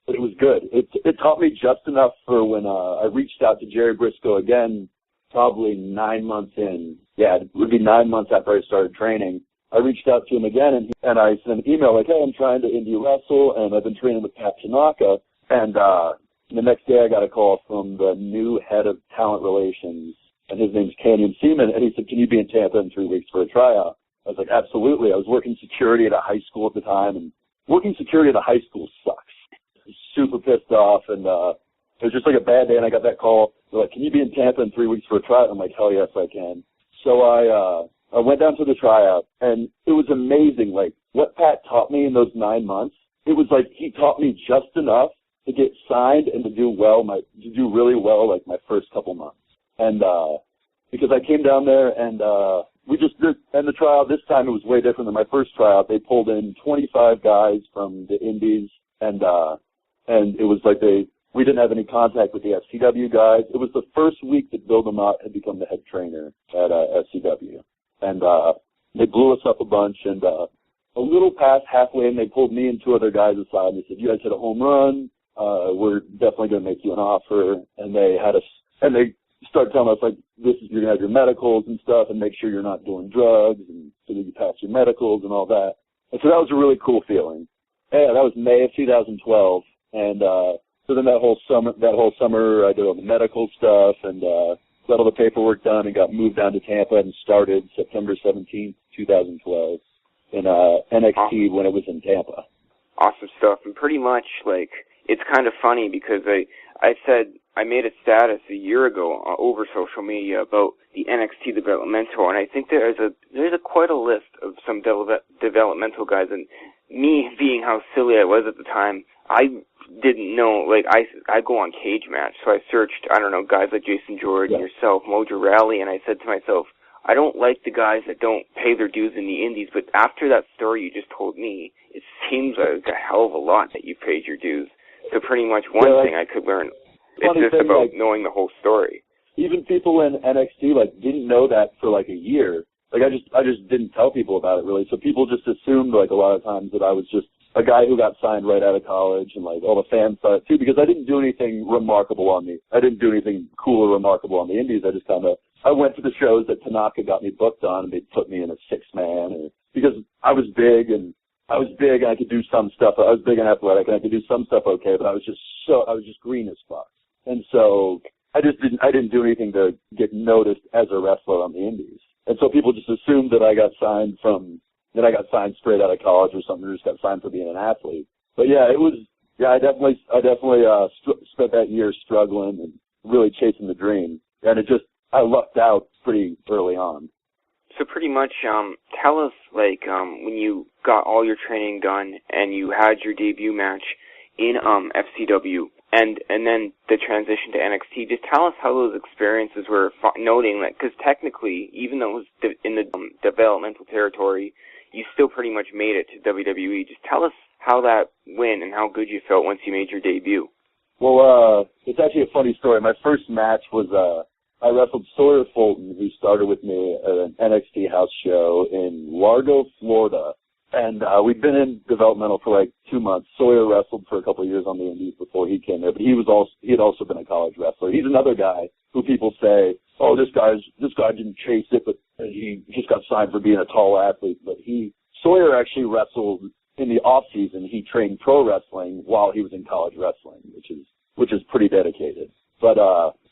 but it was good. It taught me just enough for when I reached out to Jerry Briscoe again, probably 9 months in. Yeah, it would be 9 months after I started training. I reached out to him again, and I sent an email like, hey, I'm trying to indie wrestle, and I've been training with Pat Tanaka, and the next day I got a call from the new head of talent relations, and his name's Canyon Seaman, and he said, can you be in Tampa in 3 weeks for a tryout? I was like, absolutely. I was working security at a high school at the time, and working security at a high school sucks. I was super pissed off, and it was just like a bad day, and I got that call. They're like, can you be in Tampa in 3 weeks for a tryout? I'm like, hell yes, I can. So I went down to the tryout, and it was amazing. Like, what Pat taught me in those 9 months, it was like he taught me just enough to get signed and to do really well, like my first couple months. And because I came down there and we just did, and the tryout this time it was way different than my first tryout. They pulled in 25 guys from the Indies, and it was like we didn't have any contact with the FCW guys. It was the first week that Bill DeMott had become the head trainer at FCW, and they blew us up a bunch. And a little past halfway in, they pulled me and 2 other guys aside, and they said, "You guys hit a home run. We're definitely going to make you an offer." And they had us, and they started telling us, like, you're going to have your medicals and stuff, and make sure you're not doing drugs, and so that you pass your medicals and all that. And so that was a really cool feeling. Yeah, that was May of 2012, and so then that whole summer I did all the medical stuff and got all the paperwork done and got moved down to Tampa and started September 17th, 2012 in NXT when it was in Tampa. Awesome stuff. And pretty much, like, it's kind of funny because I said I made a status a year ago over social media about the NXT developmental, and I think there's quite a list of some developmental guys, and me being how silly I was at the time, I didn't know, like, I go on Cage Match, so I searched, I don't know, guys like Jason Jordan, yourself, Mojo Raleigh, and I said to myself, I don't like the guys that don't pay their dues in the indies, but after that story you just told me, it seems like a hell of a lot that you paid your dues. So pretty much one thing I could learn, it's just about knowing the whole story. Even people in NXT, like, didn't know that for, like, a year. Like, I just didn't tell people about it, really. So people just assumed, like, a lot of times that I was just a guy who got signed right out of college, and, like, all the fans thought it, too, because I didn't do anything remarkable I didn't do anything cool or remarkable on the indies. I just I went to the shows that Tanaka got me booked on, and they put me in a 6-man, because I was big, and I could do some stuff. I was big and athletic, and I could do some stuff okay, but I was just green as fuck. And so I didn't do anything to get noticed as a wrestler on the indies. And so people just assumed that I got signed straight out of college or something, or just got signed for being an athlete. But yeah, I definitely spent that year struggling and really chasing the dream. And I lucked out pretty early on. So pretty much, tell us, like, when you got all your training done and you had your debut match in FCW, and then the transition to NXT, just tell us how those experiences were, noting that, because technically, even though it was in the developmental territory, you still pretty much made it to WWE. Just tell us how that went and how good you felt once you made your debut. Well, it's actually a funny story. My first match was, I wrestled Sawyer Fulton, who started with me at an NXT house show in Largo, Florida. And we'd been in developmental for like 2 months. Sawyer wrestled for a couple of years on the indies before he came there, but he had also been a college wrestler. He's another guy who people say, oh, this guy didn't chase it, but he just got signed for being a tall athlete. But Sawyer actually wrestled in the off season. He trained pro wrestling while he was in college wrestling, which is pretty dedicated. But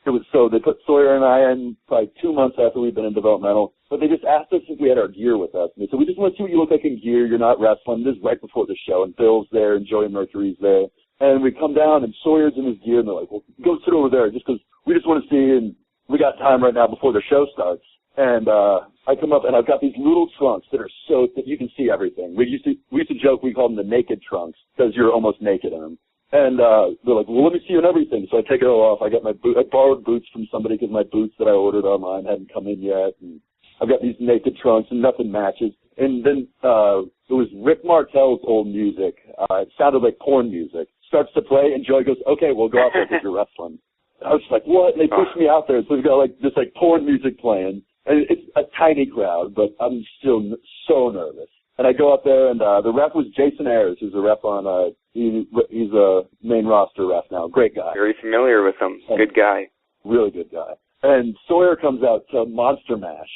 they put Sawyer and I in probably 2 months after we'd been in developmental, but they just asked us if we had our gear with us. And they said, we just want to see what you look like in gear. You're not wrestling. This is right before the show, and Bill's there, and Joey Mercury's there. And we come down, and Sawyer's in his gear, and they're like, well, go sit over there, just because we just want to see, and we got time right now before the show starts. And I come up, and I've got these little trunks that are so that you can see everything. We used to joke, we called them the naked trunks, because you're almost naked in them. And they're like, well, let me see you in everything. So I take it all off. I got I borrowed boots from somebody because my boots that I ordered online hadn't come in yet. And I've got these naked trunks and nothing matches. And then it was Rick Martel's old music. It sounded like porn music. Starts to play, and Joey goes, okay, we'll go out there because you're wrestling. I was like, what? And they pushed me out there. So we've got like this like porn music playing. And it's a tiny crowd, but I'm still so nervous. And I go up there, and the ref was Jason Ayers, who's a ref on, he's a main roster ref now. Great guy. Very familiar with him. Good guy. Really good guy. And Sawyer comes out to Monster Mash,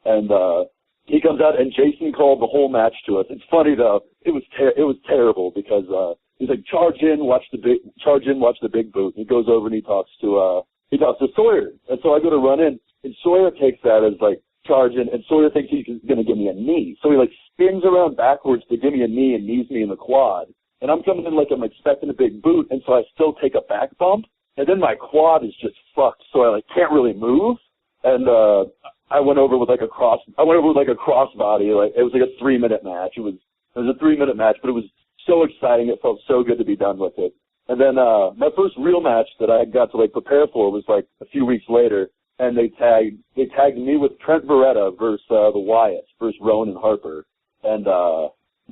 and he comes out, and Jason called the whole match to us. It's funny though. It was terrible because he's like, charge in, watch the big boot. And he goes over and he talks to Sawyer. And so I go to run in, and Sawyer takes that as like charge in, and Sawyer thinks he's going to give me a knee. So he like spins around backwards to give me a knee and knees me in the quad. And I'm coming in like I'm expecting a big boot, and so I still take a back bump. And then my quad is just fucked, so I like can't really move. And I went over with like a crossbody. Like it was like a 3-minute match. It was a 3-minute match, but it was so exciting. It felt so good to be done with it. And then my first real match that I got to like prepare for was like a few weeks later, and they tagged me with Trent Beretta versus the Wyatts versus Rowan and Harper. And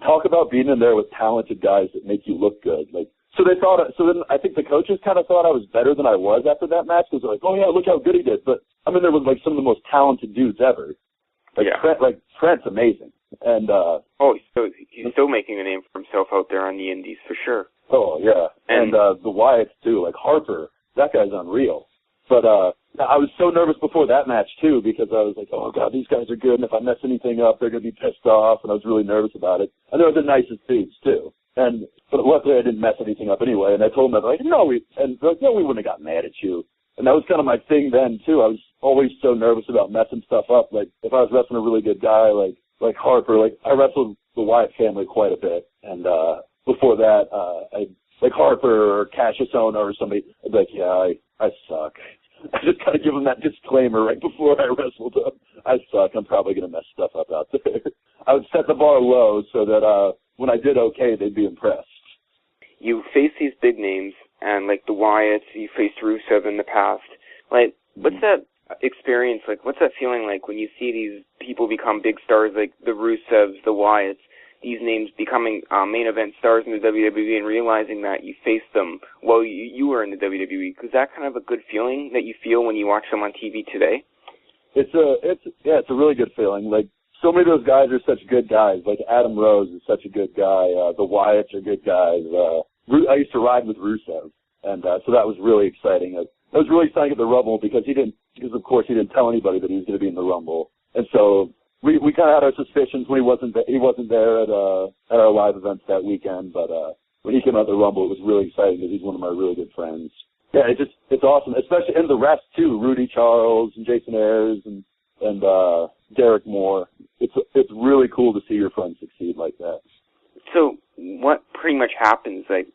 talk about being in there with talented guys that make you look good. Like. So then I think the coaches kind of thought I was better than I was after that match because they're like, oh yeah, look how good he did. But I'm in there with like some of the most talented dudes ever. Like yeah. Trent's amazing. And he's still making a name for himself out there on the indies for sure. Oh yeah. And the Wyatts too, like Harper, that guy's unreal. But I was so nervous before that match too because I was like, oh god, these guys are good, and if I mess anything up, they're gonna be pissed off, and I was really nervous about it. And they were the nicest dudes too. But luckily I didn't mess anything up anyway, and I told them, like, no, we wouldn't have got mad at you. And that was kind of my thing then, too. I was always so nervous about messing stuff up. Like, if I was wrestling a really good guy, like Harper, like, I wrestled the Wyatt family quite a bit. And before that, like Harper or Cassius Ohno or somebody, I'd be like, yeah, I suck. I just kind of give them that disclaimer right before I wrestled them. I suck. I'm probably going to mess stuff up out there. I would set the bar low so that when I did okay, they'd be impressed. You face these big names, and like the Wyatts, you faced Rusev in the past. Like, what's that experience like? What's that feeling like when you see these people become big stars, like the Rusevs, the Wyatts, these names becoming main event stars in the WWE, and realizing that you faced them while you were in the WWE? Is that kind of a good feeling that you feel when you watch them on TV today? It's a really good feeling. Like, so many of those guys are such good guys. Like Adam Rose is such a good guy. The Wyatts are good guys. I used to ride with Rusev, and so that was really exciting. It was really exciting at the Rumble because of course he didn't tell anybody that he was going to be in the Rumble, and so we kind of had our suspicions when he wasn't there at our live events that weekend. But when he came out of the Rumble, it was really exciting because he's one of my really good friends. Yeah, it's awesome, especially and the rest too. Rudy Charles and Jason Ayers and Derek Moore. It's really cool to see your friends succeed like that. So what pretty much happens, like,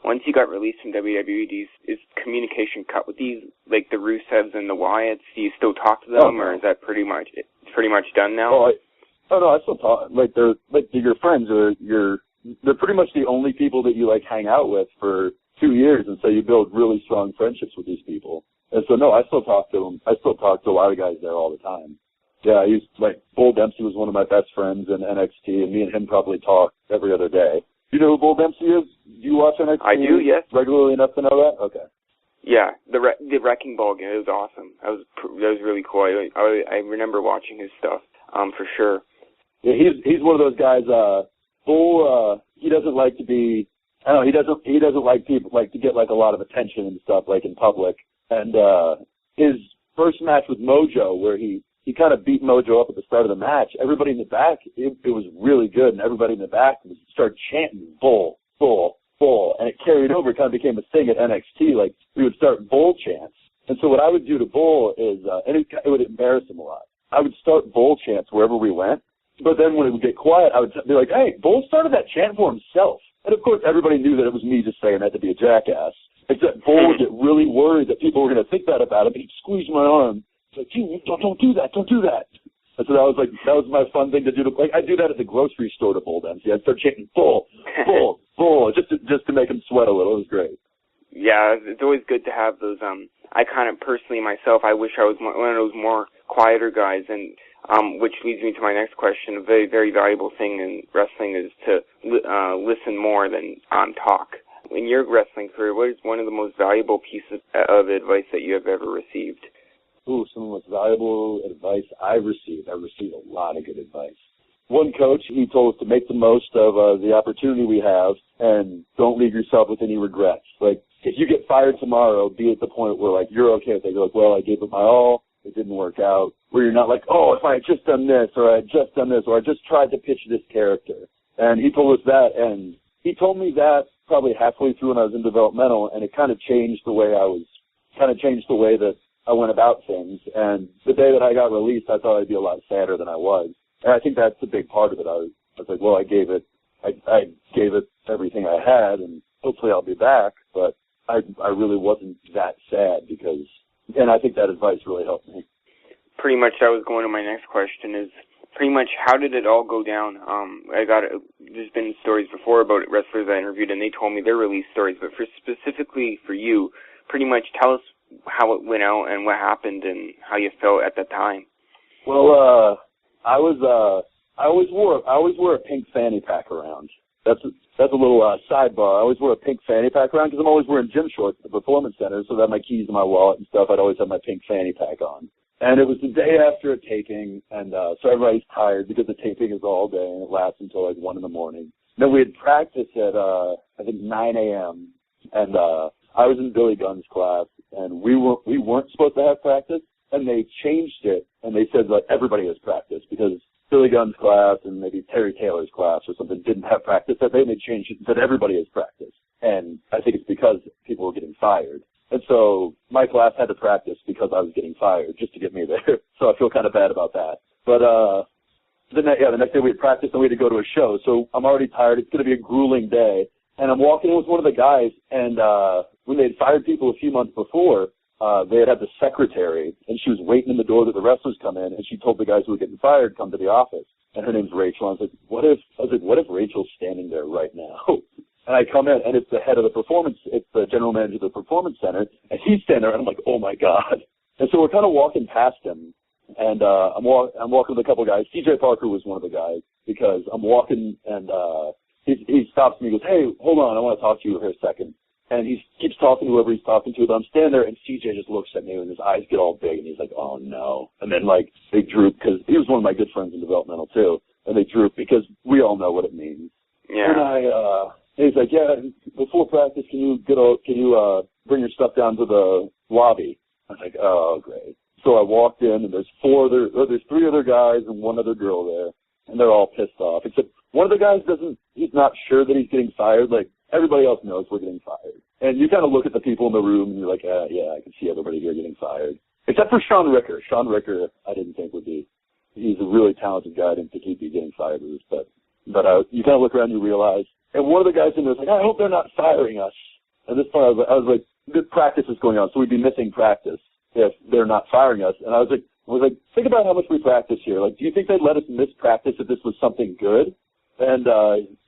once you got released from WWE, is communication cut with these, like the Rusevs and the Wyatts? Do you still talk to them, or is that pretty much done now? No, I still talk. Like they're your friends, they're pretty much the only people that you like hang out with for 2 years, and so you build really strong friendships with these people. And so no, I still talk to them. I still talk to a lot of guys there all the time. Yeah, Bull Dempsey was one of my best friends in NXT, and me and him probably talk every other day. Do you know who Bull Dempsey is? Do you watch NXT? I do, yes. Regularly enough to know that? Okay. Yeah, the Wrecking Ball game, it was awesome. That was really cool. I remember watching his stuff, for sure. Yeah, he's one of those guys. Bull, he doesn't like to be. I don't know. He doesn't like people to get like a lot of attention and stuff like in public. And his first match with Mojo, where he kind of beat Mojo up at the start of the match. Everybody in the back, it was really good, and everybody in the back started chanting Bull, Bull, Bull, and it carried over. It kind of became a thing at NXT. Like, we would start Bull chants. And so what I would do to Bull is, and it would embarrass him a lot, I would start Bull chants wherever we went, but then when it would get quiet, I would be like, hey, Bull started that chant for himself. And of course, everybody knew that it was me just saying that to be a jackass. Except Bull would get really worried that people were going to think that about him, and he'd squeeze my arm. Like, don't do that, don't do that. And so that was my fun thing to do. I do that at the grocery store to Bull Dempsey. I'd start chanting Bull, Bull, Bull, just to make him sweat a little. It was great. Yeah, it's always good to have those. I kind of personally myself, I wish I was one of those more quieter guys, and which leads me to my next question. A very, very valuable thing in wrestling is to listen more than talk. in your wrestling career, what is one of the most valuable pieces of advice that you have ever received? Ooh, some of the most valuable advice I've received. I've received a lot of good advice. One coach, he told us to make the most of the opportunity we have and don't leave yourself with any regrets. Like, if you get fired tomorrow, be at the point where, like, you're okay with it. You're like, well, I gave it my all. It didn't work out. Where you're not like, oh, if I had just done this, or I had just done this, or I just tried to pitch this character. And he told us that, and he told me that probably halfway through when I was in developmental, and it kind of changed the way that I went about things. And the day that I got released, I thought I'd be a lot sadder than I was. And I think that's a big part of it. I was like, well, I gave it everything I had, and hopefully I'll be back. But I really wasn't that sad and I think that advice really helped me. Pretty much that was going to my next question is pretty much how did it all go down? There's been stories before about wrestlers I interviewed, and they told me their release stories, but specifically for you, pretty much tell us how it went out and what happened and how you felt at that time. Well, I always wore a pink fanny pack around. That's a little sidebar. I always wear a pink fanny pack around because I'm always wearing gym shorts at the Performance Center, so that I have my keys in my wallet and stuff. I'd always have my pink fanny pack on. And it was the day after a taping, and so everybody's tired because the taping is all day and it lasts until like 1 a.m. Then we had practice at I think 9 a.m. and I was in Billy Gunn's class, and we weren't supposed to have practice, and they changed it, and they said like everybody has practice because Billy Gunn's class and maybe Terry Taylor's class or something didn't have practice that day, and they changed it and said everybody has practice. And I think it's because people were getting fired. And so my class had to practice because I was getting fired just to get me there. So I feel kind of bad about that. But the next day we had practice and we had to go to a show. So I'm already tired. It's going to be a grueling day. And I'm walking in with one of the guys, and when they had fired people a few months before, they had the secretary, and she was waiting in the door that the wrestlers come in, and she told the guys who were getting fired, come to the office. And her name's Rachel. And I was like, what if Rachel's standing there right now? And I come in, and it's the head of it's the general manager of the Performance Center, and he's standing there, and I'm like, oh my God. And so we're kind of walking past him, and I'm walking with a couple of guys. CJ Parker was one of the guys, because I'm walking, and he stops me and goes, hey, hold on, I want to talk to you for a second. And he keeps talking to whoever he's talking to, but I'm standing there, and CJ just looks at me, and his eyes get all big, and he's like, oh no. And then, like, they droop, because he was one of my good friends in developmental, too. And they droop, because we all know what it means. Yeah. And he's like, yeah, before practice, can you bring your stuff down to the lobby? I was like, oh, great. So I walked in, and there's 3 other guys and 1 other girl there, and they're all pissed off. Except one of the guys he's not sure that he's getting fired. Like, everybody else knows we're getting fired. And you kind of look at the people in the room, and you're like, yeah, I can see everybody here getting fired. Except for Sean Ricker. Sean Ricker, I didn't think would be. He's a really talented guy. I didn't think he'd be getting fired. But you kind of look around and you realize. And one of the guys in there was like, I hope they're not firing us. At this point, I was like, good practice is going on, so we'd be missing practice if they're not firing us. And I was like, think about how much we practice here. Like, do you think they'd let us miss practice if this was something good? And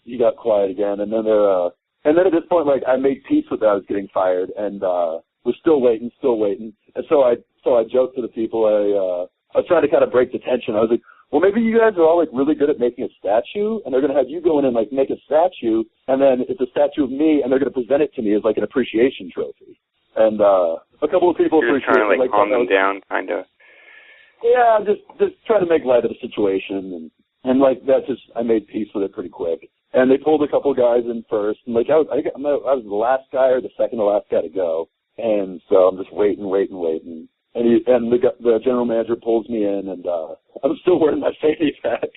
he got quiet again. And then at this point, like, I made peace with that I was getting fired, and was still waiting. And so I joked to the people. I was trying to kind of break the tension. I was like, well, maybe you guys are all, like, really good at making a statue, and they're going to have you go in and, like, make a statue, and then it's a statue of me, and they're going to present it to me as, like, an appreciation trophy. And a couple of people You're appreciate trying to, like, calm them down, kind of. Yeah, I'm just trying to make light of the situation, and like, I made peace with it pretty quick. And they pulled a couple of guys in first, and, like, I was the last guy or the second to last guy to go, and so I'm just waiting. And the general manager pulls me in, and I'm still wearing my fanny pack.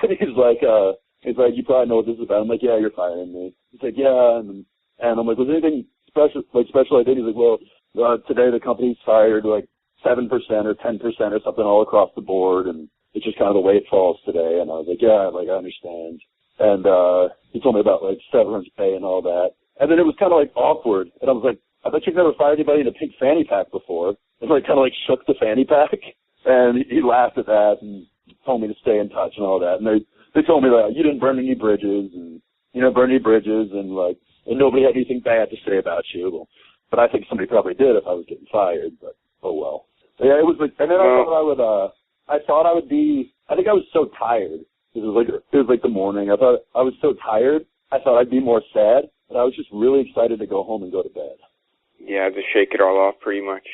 And he's like, you probably know what this is about. I'm like, yeah, you're firing me. He's like, yeah, and I'm like, was there anything special I did? He's like, well, today the company's fired like 7% or 10% or something all across the board, and it's just kind of the way it falls today. And I was like, yeah, like, I understand. And he told me about, like, severance pay and all that. And then it was kind of, like, awkward. And I was like, I bet you've never fired anybody in a pink fanny pack before. And I kind of, like, shook the fanny pack. And he laughed at that and told me to stay in touch and all that. And they told me that you didn't burn any bridges and like, and nobody had anything bad to say about you. But I think somebody probably did if I was getting fired. But oh well. Yeah, it was like, and then I thought I would be. I think I was so tired. It was like the morning. I thought I was so tired. I thought I'd be more sad. And I was just really excited to go home and go to bed. Yeah, to shake it all off pretty much.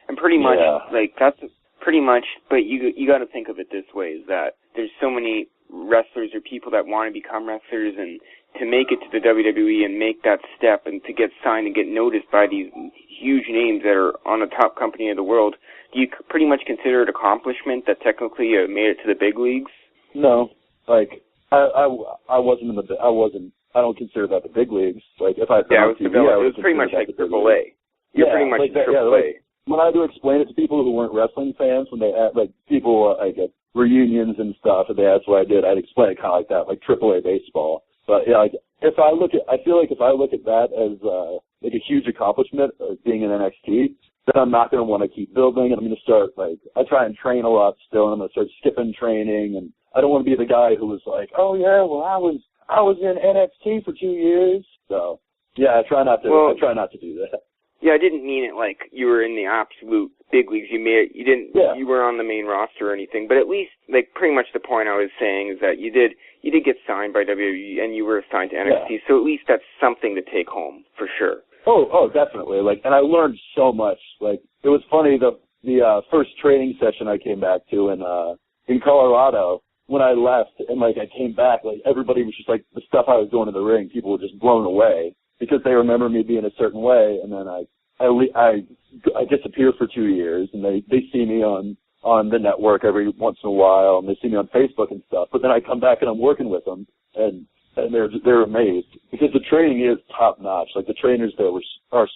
And pretty much, like, that's pretty much, but you got to think of it this way, is that there's so many wrestlers or people that want to become wrestlers, and to make it to the WWE and make that step and to get signed and get noticed by these huge names that are on the top company of the world, do you pretty much consider it an accomplishment that technically you made it to the big leagues? No, like, I don't consider that the big leagues. Like, if I it was pretty much like Triple A. You're pretty much like Triple A. When I had to explain it to people who weren't wrestling fans, when they had, like, people like at reunions and stuff, and they asked what I did, I'd explain it kind of like that, like Triple A baseball. But yeah, like, I feel like if I look at that as like a huge accomplishment of being in NXT, then I'm not going to want to keep building, and I'm going to start, like, I try and train a lot still, and I'm going to start skipping training, and I don't want to be the guy who was like, oh yeah, well I was in NXT for 2 years. So yeah, I try not to do that. Yeah, I didn't mean it like you were in the absolute big leagues. You were on the main roster or anything, but at least, like, pretty much the point I was saying is that you did get signed by WWE and you were assigned to NXT, so at least that's something to take home for sure. Oh, definitely. Like, and I learned so much. Like, it was funny, the first training session I came back to in Colorado, when I left and, like, I came back, like, everybody was just like, the stuff I was doing in the ring, people were just blown away because they remember me being a certain way, and then I disappear for 2 years, and they see me on the network every once in a while, and they see me on Facebook and stuff, but then I come back and I'm working with them, and they're amazed because the training is top notch. Like, the trainers there are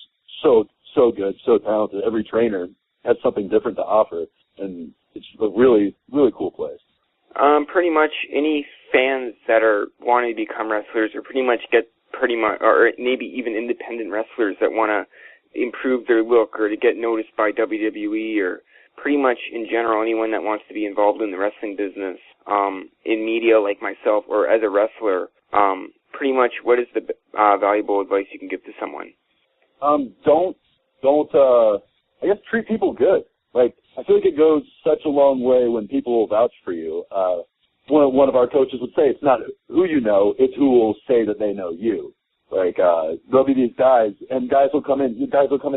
so good, so talented. Every trainer has something different to offer, and it's a really, really cool place. Pretty much any fans that are wanting to become wrestlers or or maybe even independent wrestlers that want to improve their look or to get noticed by WWE, or pretty much in general anyone that wants to be involved in the wrestling business, in media like myself or as a wrestler, pretty much what is the valuable advice you can give to someone? I guess treat people good. Like, I feel like it goes such a long way when people will vouch for you. One of our coaches would say, it's not who you know, it's who will say that they know you. Like, there'll be these guys, and guys will come into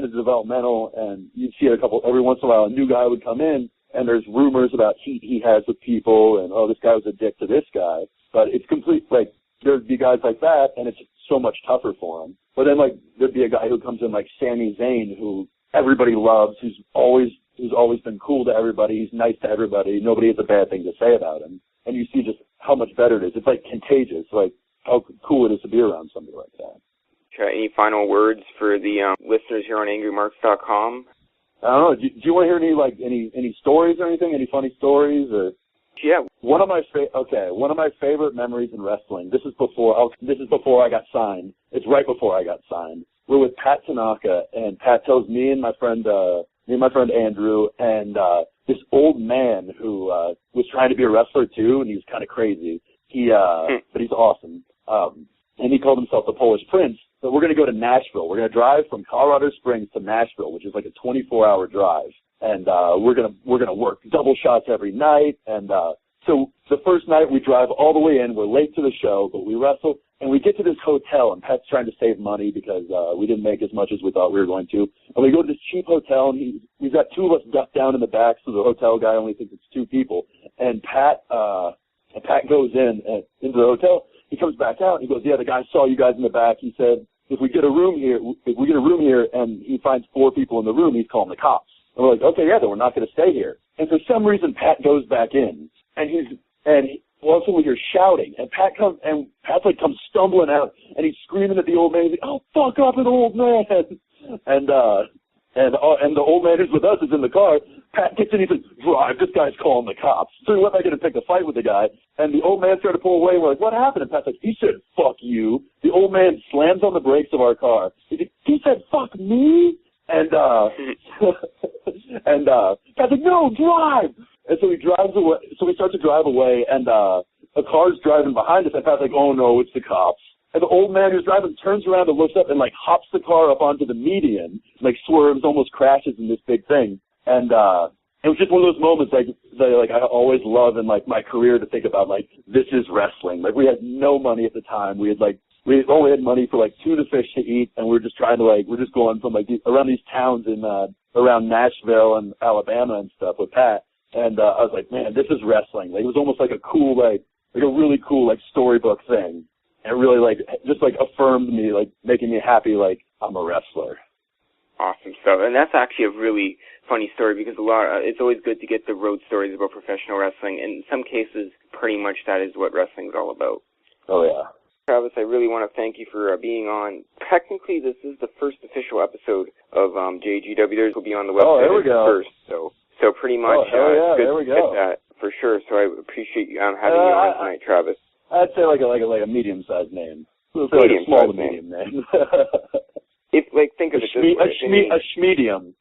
developmental, and you'd see every once in a while, a new guy would come in, and there's rumors about heat he has with people, and, oh, this guy was a dick to this guy. But it's complete, like, there'd be guys like that, and it's so much tougher for them. But then, like, there'd be a guy who comes in like Sami Zayn, who everybody loves, who's always been cool to everybody, he's nice to everybody, nobody has a bad thing to say about him. And you see just how much better it is. It's like contagious, like how cool it is to be around somebody like that. Okay, any final words for the listeners here on angrymarks.com? I don't know. Do you want to hear any stories or anything? Any funny stories? Or yeah. One of my favorite memories in wrestling. This is before I got signed. It's right before I got signed. We're with Pat Tanaka, and Pat tells me and my friend Andrew, and this old man who was trying to be a wrestler too, and he was kind of crazy. But he's awesome. And he called himself the Polish Prince. But we're going to go to Nashville. We're going to drive from Colorado Springs to Nashville, which is like a 24-hour drive. And we're going to work double shots every night. And so the first night we drive all the way in. We're late to the show, but we wrestle. And we get to this hotel, and Pat's trying to save money because we didn't make as much as we thought we were going to. And we go to this cheap hotel, and we've got two of us ducked down in the back, so the hotel guy only thinks it's two people. And Pat goes into the hotel. He comes back out, and he goes, yeah, the guy saw you guys in the back. He said, if we get a room here, and he finds 4 people in the room, he's calling the cops. And we're like, okay, yeah, then we're not going to stay here. And for some reason, Pat goes back in, and all of a sudden we hear shouting, and Pat's comes stumbling out, and he's screaming at the old man. He's like, "Oh, fuck up, an old man!" And the old man who's with us is in the car. Pat gets in, he says, "Drive, this guy's calling the cops." So we went back in and picked a fight with the guy, and the old man started to pull away. We're like, "What happened?" And Pat's like, "He said, fuck you." The old man slams on the brakes of our car. He said, "Fuck me?" And Pat's like, "No, drive." And so he drives away. So we start to drive away, and a car's driving behind us. And Pat's like, "Oh no, it's the cops." And the old man who's driving turns around and looks up and like hops the car up onto the median, like swerves, almost crashes in this big thing. And it was just one of those moments like I always love in like my career to think about, like, this is wrestling. Like, we had no money at the time. We had like we only had money for like tuna fish to eat, and we're just going from like around these towns in around Nashville and Alabama and stuff with Pat. And I was like, man, this is wrestling. Like, it was almost like a cool, like a really cool, like, storybook thing. And it really, like, just, like, affirmed me, like, making me happy, like, I'm a wrestler. Awesome stuff. And that's actually a really funny story because it's always good to get the road stories about professional wrestling. And in some cases, pretty much that is what wrestling is all about. Oh, yeah. Travis, I really want to thank you for being on. Technically, this is the first official episode of JGW. Theirs will be on the website first, so pretty much it's good to get that for sure. So I appreciate you having you on tonight, Travis. I'd say like a medium-sized name. Like a small to medium name. Think of it this way. A schmedium.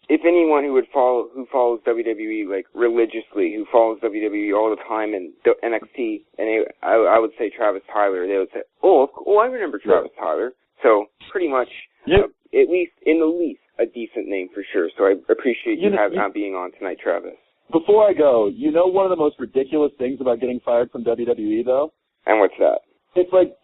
If anyone who follows WWE like religiously, who follows WWE all the time and NXT, and I would say Travis Tyler, they would say, oh, I remember Travis Tyler. So pretty much, at least in the least, a decent name for sure. So I appreciate you being on tonight, Travis. Before I go, one of the most ridiculous things about getting fired from WWE, though? And what's that? It's like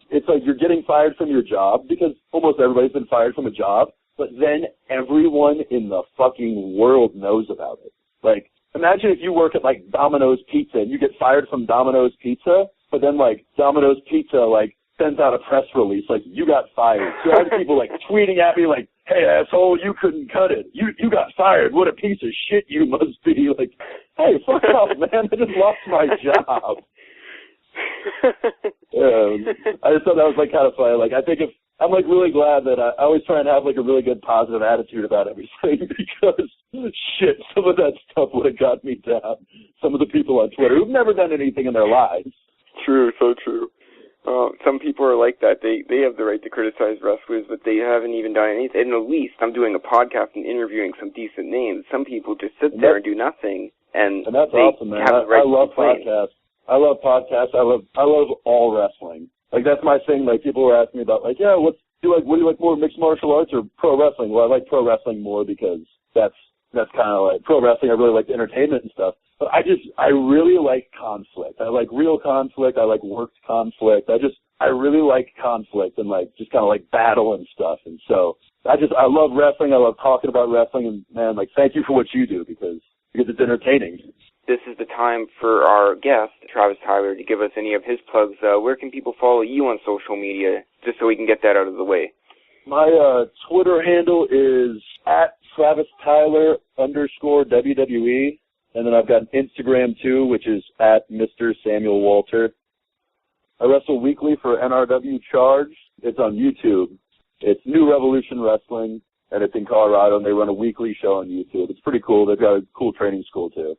you're getting fired from your job, because almost everybody's been fired from a job, but then everyone in the fucking world knows about it. Like, imagine if you work at, like, Domino's Pizza and you get fired from Domino's Pizza, but then, like, Domino's Pizza, like, sends out a press release, like, you got fired. So I have people, like, tweeting at me, like, hey, asshole, you couldn't cut it. You got fired. What a piece of shit you must be. Like, hey, fuck off, man. I just lost my job. I just thought that was, like, kind of funny. Like, I think I'm, like, really glad that I always try and have, like, a really good positive attitude about everything because, shit, some of that stuff would have got me down. Some of the people on Twitter who've never done anything in their lives. True, so true. Some people are like that. They have the right to criticize wrestlers, but they haven't even done anything. And at least I'm doing a podcast and interviewing some decent names. Some people just sit there and do nothing. And that's awesome, man. I love podcasts. I love podcasts. I love all wrestling. Like, that's my thing. Like, people were asking me about, like, yeah, what do you like more, mixed martial arts or pro wrestling? Well, I like pro wrestling more because that's kind of like pro wrestling. I really like the entertainment and stuff. But I really like conflict. I like real conflict. I like worked conflict. I really like conflict and, like, just kind of like battle and stuff. And so I love wrestling. I love talking about wrestling. And, man, like, thank you for what you do because it's entertaining. This is the time for our guest, Travis Tyler, to give us any of his plugs. Where can people follow you on social media, just so we can get that out of the way? My Twitter handle is @TravisTyler_WWE. And then I've got an Instagram, too, which is @Mr. Samuel Walter. I wrestle weekly for NRW Charge. It's on YouTube. It's New Revolution Wrestling, and it's in Colorado, and they run a weekly show on YouTube. It's pretty cool. They've got a cool training school, too.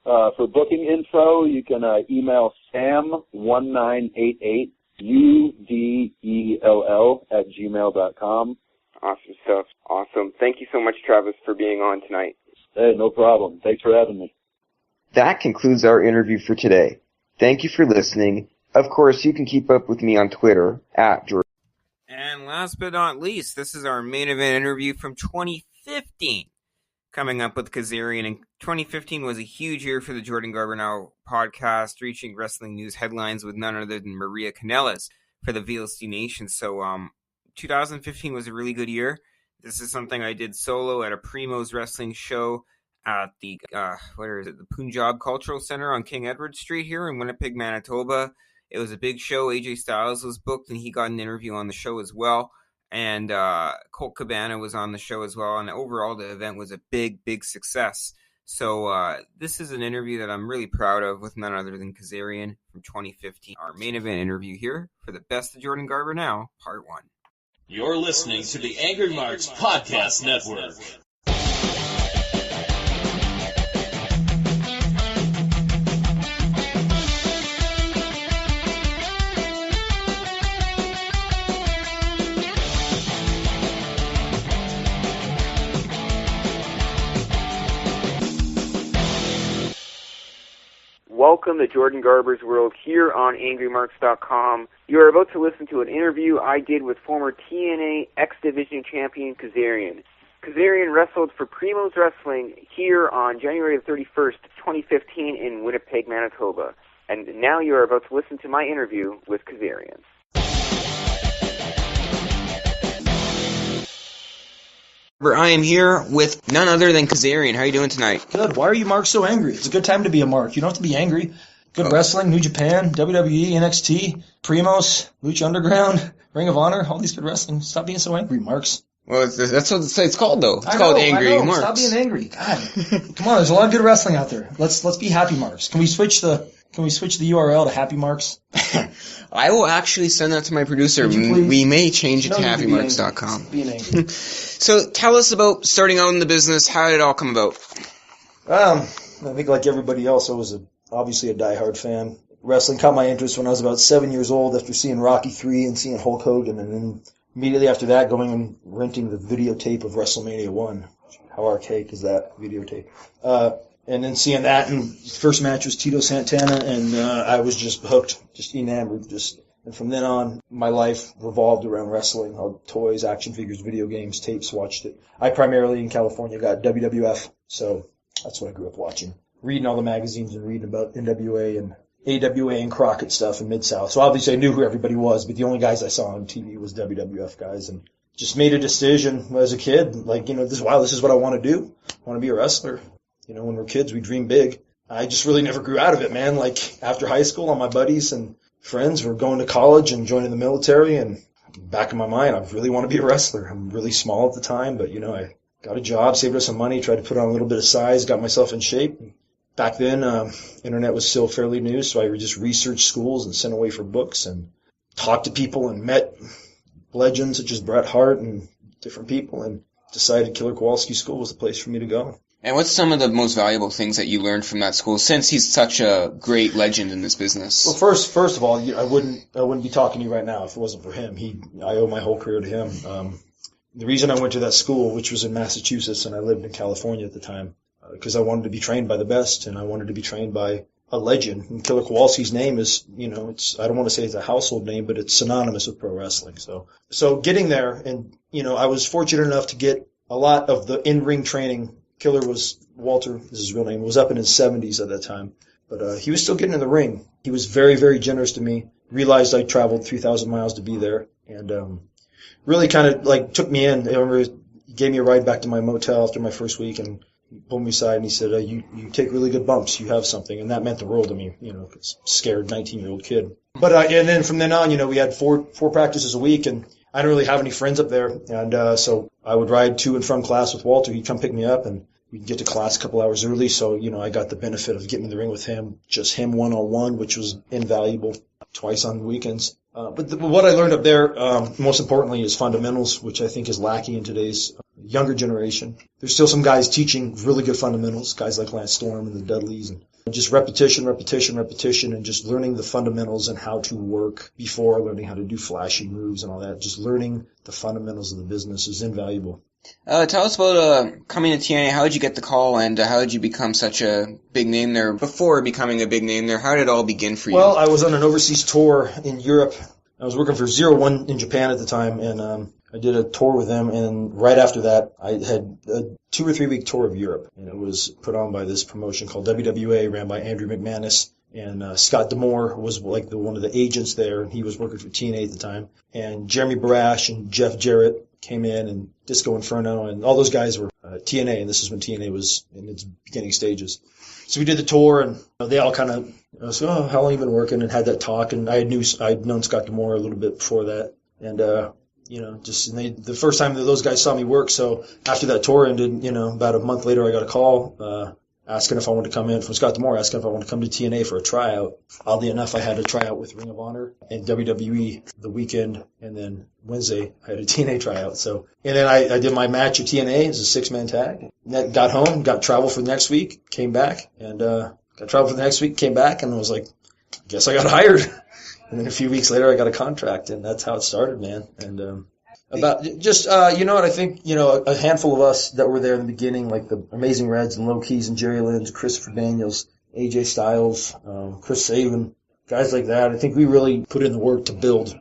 For booking info, you can email sam1988udell@gmail.com. Awesome stuff. Awesome. Thank you so much, Travis, for being on tonight. Hey, no problem. Thanks for having me. That concludes our interview for today. Thank you for listening. Of course, you can keep up with me on Twitter @Jordan. And last but not least, this is our main event interview from 2015. Coming up with Kazarian, and 2015 was a huge year for the Jordan Garber Now podcast, reaching wrestling news headlines with none other than Maria Kanellis for the VLC Nation. So 2015 was a really good year. This is something I did solo at a Primo's wrestling show at the the Punjab Cultural Center on King Edward Street here in Winnipeg, Manitoba. It was a big show. AJ Styles was booked, and he got an interview on the show as well. And Colt Cabana was on the show as well. And overall, the event was a big, big success. So this is an interview that I'm really proud of with none other than Kazarian from 2015. Our main event interview here for the Best of Jordan Garber Now, Part 1. You're listening to the Angry Marks Podcast Network. Welcome to Jordan Garber's World here on AngryMarks.com. You are about to listen to an interview I did with former TNA X Division champion Kazarian. Kazarian wrestled for Primo's Wrestling here on January 31st, 2015 in Winnipeg, Manitoba. And now you are about to listen to my interview with Kazarian. I am here with none other than Kazarian. How are you doing tonight? Good. Why are you, Mark, so angry? It's a good time to be a Mark. You don't have to be angry. Good wrestling, New Japan, WWE, NXT, Primos, Lucha Underground, Ring of Honor, all these good wrestling. Stop being so angry, Marks. Well, that's what it's called, though. It's called Angry Marks. Stop being angry. God, come on. There's a lot of good wrestling out there. Let's be happy Marks. Can we switch the URL to Happy Marks? I will actually send that to my producer. We may change it to happymarks.com. Being angry. So tell us about starting out in the business. How did it all come about? I think like everybody else, I was obviously a diehard fan. Wrestling caught my interest when I was about 7 years old after seeing Rocky III and seeing Hulk Hogan, and then immediately after that going and renting the videotape of WrestleMania 1. How archaic is that videotape? And then seeing that, and first match was Tito Santana, and I was just hooked, just enamored, and from then on, my life revolved around wrestling. Toys, action figures, video games, tapes, watched it. I primarily, in California, got WWF, so that's what I grew up watching. Reading all the magazines and reading about NWA and AWA and Crockett stuff in Mid-South. So obviously I knew who everybody was, but the only guys I saw on TV was WWF guys, and just made a decision as a kid, like, this is what I want to do. I want to be a wrestler. When we're kids, we dream big. I just really never grew out of it, man. Like, after high school, all my buddies and friends were going to college and joining the military, and back in my mind, I really want to be a wrestler. I'm really small at the time, but, I got a job, saved up some money, tried to put on a little bit of size, got myself in shape. Back then, internet was still fairly new, so I just researched schools and sent away for books and talked to people and met legends such as Bret Hart and different people, and decided Killer Kowalski School was the place for me to go. And what's some of the most valuable things that you learned from that school, since he's such a great legend in this business? Well, first of all, I wouldn't be talking to you right now if it wasn't for him. I owe my whole career to him. The reason I went to that school, which was in Massachusetts, and I lived in California at the time, because I wanted to be trained by the best, and I wanted to be trained by a legend. And Killer Kowalski's name is, I don't want to say it's a household name, but it's synonymous with pro wrestling. So getting there, and, I was fortunate enough to get a lot of the in-ring training. Killer Walter is his real name, was up in his 70s at that time. But he was still getting in the ring. He was very, very generous to me. Realized I traveled 3,000 miles to be there. And really kind of took me in. I remember he gave me a ride back to my motel after my first week, and he pulled me aside and he said, you take really good bumps. You have something. And that meant the world to me, scared 19-year-old kid. But and then from then on, we had four practices a week, and I didn't really have any friends up there. And so I would ride to and from class with Walter. He'd come pick me up, and we'd get to class a couple hours early. So, I got the benefit of getting in the ring with him, just him one-on-one, which was invaluable, twice on weekends. But what I learned up there, most importantly, is fundamentals, which I think is lacking in today's younger generation. There's still some guys teaching really good fundamentals, guys like Lance Storm and the Dudleys, and just repetition, and just learning the fundamentals and how to work before learning how to do flashy moves and all that. Just learning the fundamentals of the business is invaluable. Tell us about coming to TNA. How did you get the call, and how did you become such a big name there? Before becoming a big name there, how did it all begin for you? Well, I was on an overseas tour in Europe. I was working for 01 in Japan at the time, and I did a tour with them, and right after that, I had a 2 or 3 week tour of Europe, and it was put on by this promotion called WWA, ran by Andrew McManus, and Scott D'Amore was like one of the agents there, and he was working for TNA at the time, and Jeremy Barash and Jeff Jarrett came in, and Disco Inferno, and all those guys were TNA, and this is when TNA was in its beginning stages. So we did the tour, and they all kind of said, "Oh, how long have you been working?" and had that talk, and I'd known Scott D'Amore a little bit before that, and the first time that those guys saw me work. So after that tour ended, about a month later, I got a call asking if I wanted to come in from Scott D'Amore, asking if I wanted to come to TNA for a tryout. Oddly enough, I had a tryout with Ring of Honor and WWE the weekend, and then Wednesday I had a TNA tryout. So, and then I did my match at TNA as a 6-man tag. Got home, got travel for the next week, came back, and got travel for the next week, came back, and was like, I guess I got hired. And then a few weeks later, I got a contract, and that's how it started, man. And I think, a handful of us that were there in the beginning, like the Amazing Reds and Low Keys and Jerry Lynch, Christopher Daniels, AJ Styles, Chris Sabin, guys like that. I think we really put in the work to build,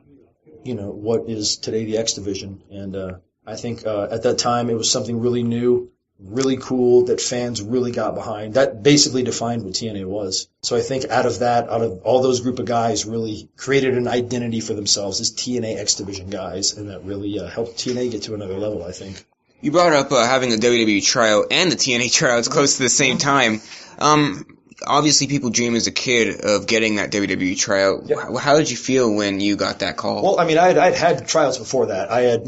what is today the X Division. And I think at that time it was something really new, really cool that fans really got behind. That basically defined what TNA was. So I think out of all those group of guys, really created an identity for themselves as TNA X Division guys, and that really helped TNA get to another level, I think. You brought up having a WWE tryout and the TNA tryouts close to the same time. Obviously, people dream as a kid of getting that WWE tryout. Yep. How did you feel when you got that call? Well, I mean, I'd had tryouts before that. I had,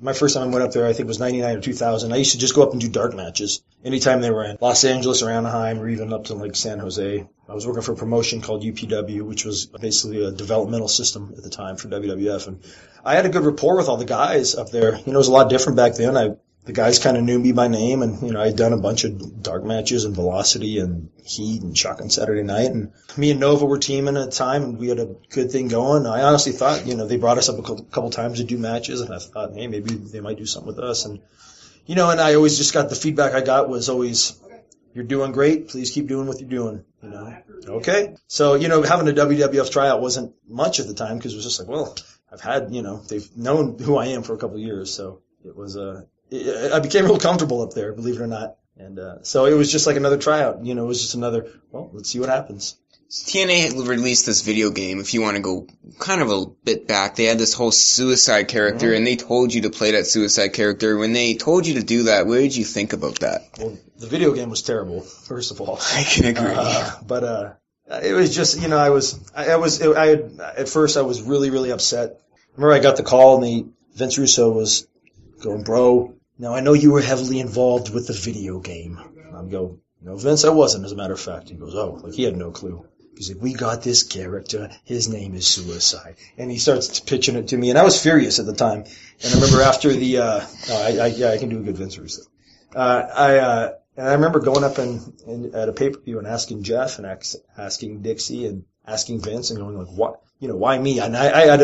my first time I went up there, I think, was 99 or 2000. I used to just go up and do dark matches anytime they were in Los Angeles or Anaheim or even up to like San Jose. I was working for a promotion called UPW, which was basically a developmental system at the time for WWF. And I had a good rapport with all the guys up there. It was a lot different back then. The guys kind of knew me by name, and, I'd done a bunch of dark matches and Velocity and Heat and Chuck on Saturday night. And me and Nova were teaming at the time, and we had a good thing going. I honestly thought, they brought us up a couple times to do matches, and I thought, hey, maybe they might do something with us. And, and I always just got the feedback I got was always, you're doing great. Please keep doing what you're doing. Okay. So, having a WWF tryout wasn't much at the time because it was just like, well, I've had, they've known who I am for a couple of years. So it was, I became real comfortable up there, believe it or not. And so it was just like another tryout. It was just another, well, let's see what happens. TNA had released this video game, if you want to go kind of a bit back. They had this whole suicide character, and they told you to play that suicide character. When they told you to do that, what did you think about that? Well, the video game was terrible, first of all. I can agree. But it was just, at first I was really, really upset. I remember I got the call, and Vince Russo was going, bro, now I know you were heavily involved with the video game. And I'm going, no, Vince, I wasn't, as a matter of fact. He goes, oh, like he had no clue. He's like, we got this character. His name is Suicide. And he starts pitching it to me. And I was furious at the time. And I remember after the, I can do a good Vince Russo. And I remember going up at a pay-per-view and asking Jeff and asking Dixie and asking Vince and going like, what, why me? And I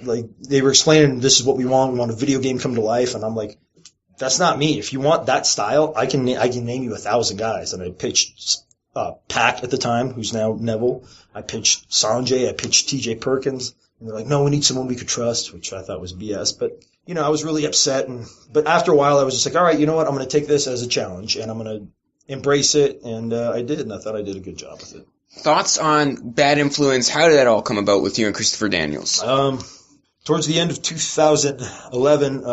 like, they were explaining this is what we want a video game come to life. And I'm like, that's not me. If you want that style, I can name you 1,000 guys. And I pitched Pac at the time, who's now Neville. I pitched Sanjay. I pitched T.J. Perkins. And they're like, no, we need someone we could trust, which I thought was BS. But, I was really upset. But after a while, I was just like, all right, you know what? I'm going to take this as a challenge, and I'm going to embrace it. And I did, and I thought I did a good job with it. Thoughts on Bad Influence? How did that all come about with you and Christopher Daniels? Towards the end of 2011,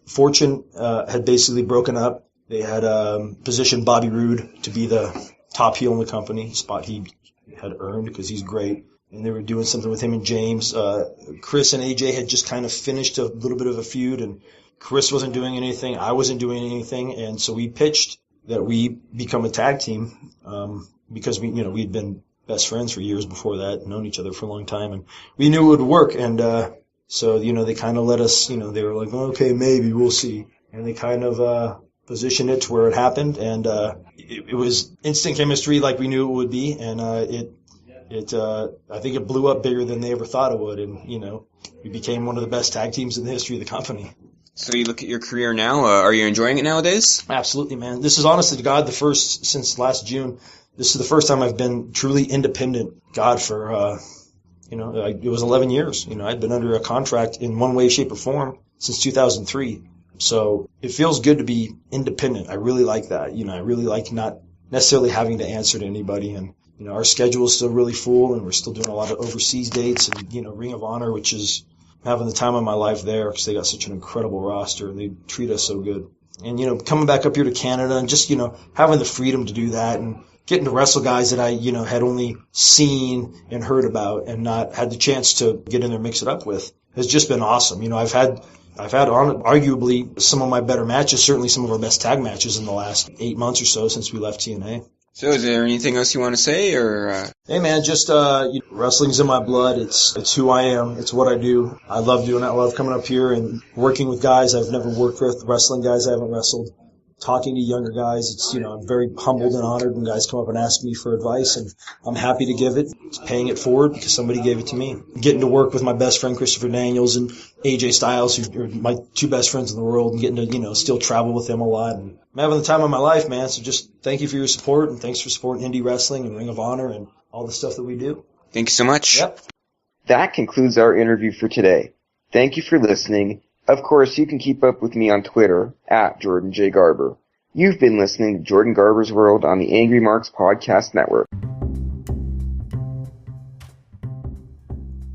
Fortune had basically broken up. They had positioned Bobby Roode to be the top heel in the company, spot he had earned because he's great. And they were doing something with him and James. Chris and AJ had just kind of finished a little bit of a feud, and Chris wasn't doing anything. I wasn't doing anything. And so we pitched that we become a tag team because we'd been best friends for years before that, known each other for a long time, and we knew it would work. And so, they kind of let us, they were like, okay, maybe, we'll see. And they kind of positioned it to where it happened, and it was instant chemistry like we knew it would be, and I think it blew up bigger than they ever thought it would, and, we became one of the best tag teams in the history of the company. So you look at your career now, are you enjoying it nowadays? Absolutely, man. This is honestly to God since last June, this is the first time I've been truly independent, God, for, it was 11 years. I'd been under a contract in one way, shape, or form since 2003. So it feels good to be independent. I really like that. I really like not necessarily having to answer to anybody. And, our schedule is still really full, and we're still doing a lot of overseas dates and, Ring of Honor, which is having the time of my life there because they got such an incredible roster and they treat us so good. And, coming back up here to Canada and just, having the freedom to do that and getting to wrestle guys that I, had only seen and heard about and not had the chance to get in there and mix it up with has just been awesome. I've had arguably some of my better matches, certainly some of our best tag matches in the last 8 months or so since we left TNA. So is there anything else you want to say, or? Hey man, just, wrestling's in my blood. It's who I am. It's what I do. I love doing it. I love coming up here and working with guys I've never worked with, wrestling guys I haven't wrestled. Talking to younger guys, it's, I'm very humbled and honored when guys come up and ask me for advice, and I'm happy to give it. It's paying it forward because somebody gave it to me. Getting to work with my best friend Christopher Daniels and AJ Styles, who are my two best friends in the world, and getting to, still travel with them a lot. And I'm having the time of my life, man. So just thank you for your support, and thanks for supporting indie wrestling and Ring of Honor and all the stuff that we do. Thank you so much. Yep. That concludes our interview for today. Thank you for listening. Of course, you can keep up with me on Twitter at Jordan J. Garber. You've been listening to Jordan Garber's World on the Angry Marks Podcast Network.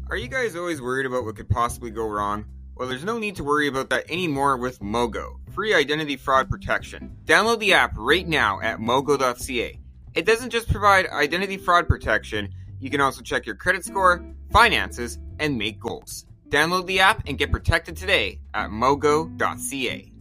Are you guys always worried about what could possibly go wrong? Well, there's no need to worry about that anymore with Mogo, free identity fraud protection. Download the app right now at mogo.ca. It doesn't just provide identity fraud protection, you can also check your credit score, finances, and make goals. Download the app and get protected today at mogo.ca.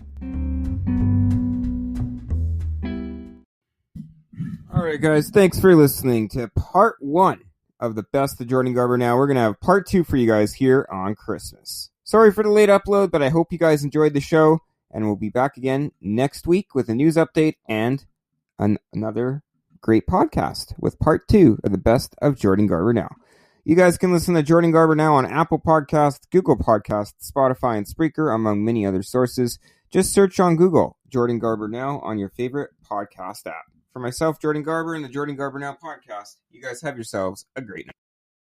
Alright guys, thanks for listening to part 1 of the Best of Jordan Garber Now. We're going to have part 2 for you guys here on Christmas. Sorry for the late upload, but I hope you guys enjoyed the show, and we'll be back again next week with a news update and another great podcast with part 2 of the Best of Jordan Garber Now. You guys can listen to Jordan Garber Now on Apple Podcasts, Google Podcasts, Spotify, and Spreaker, among many other sources. Just search on Google, Jordan Garber Now, on your favorite podcast app. For myself, Jordan Garber, and the Jordan Garber Now podcast, you guys have yourselves a great night.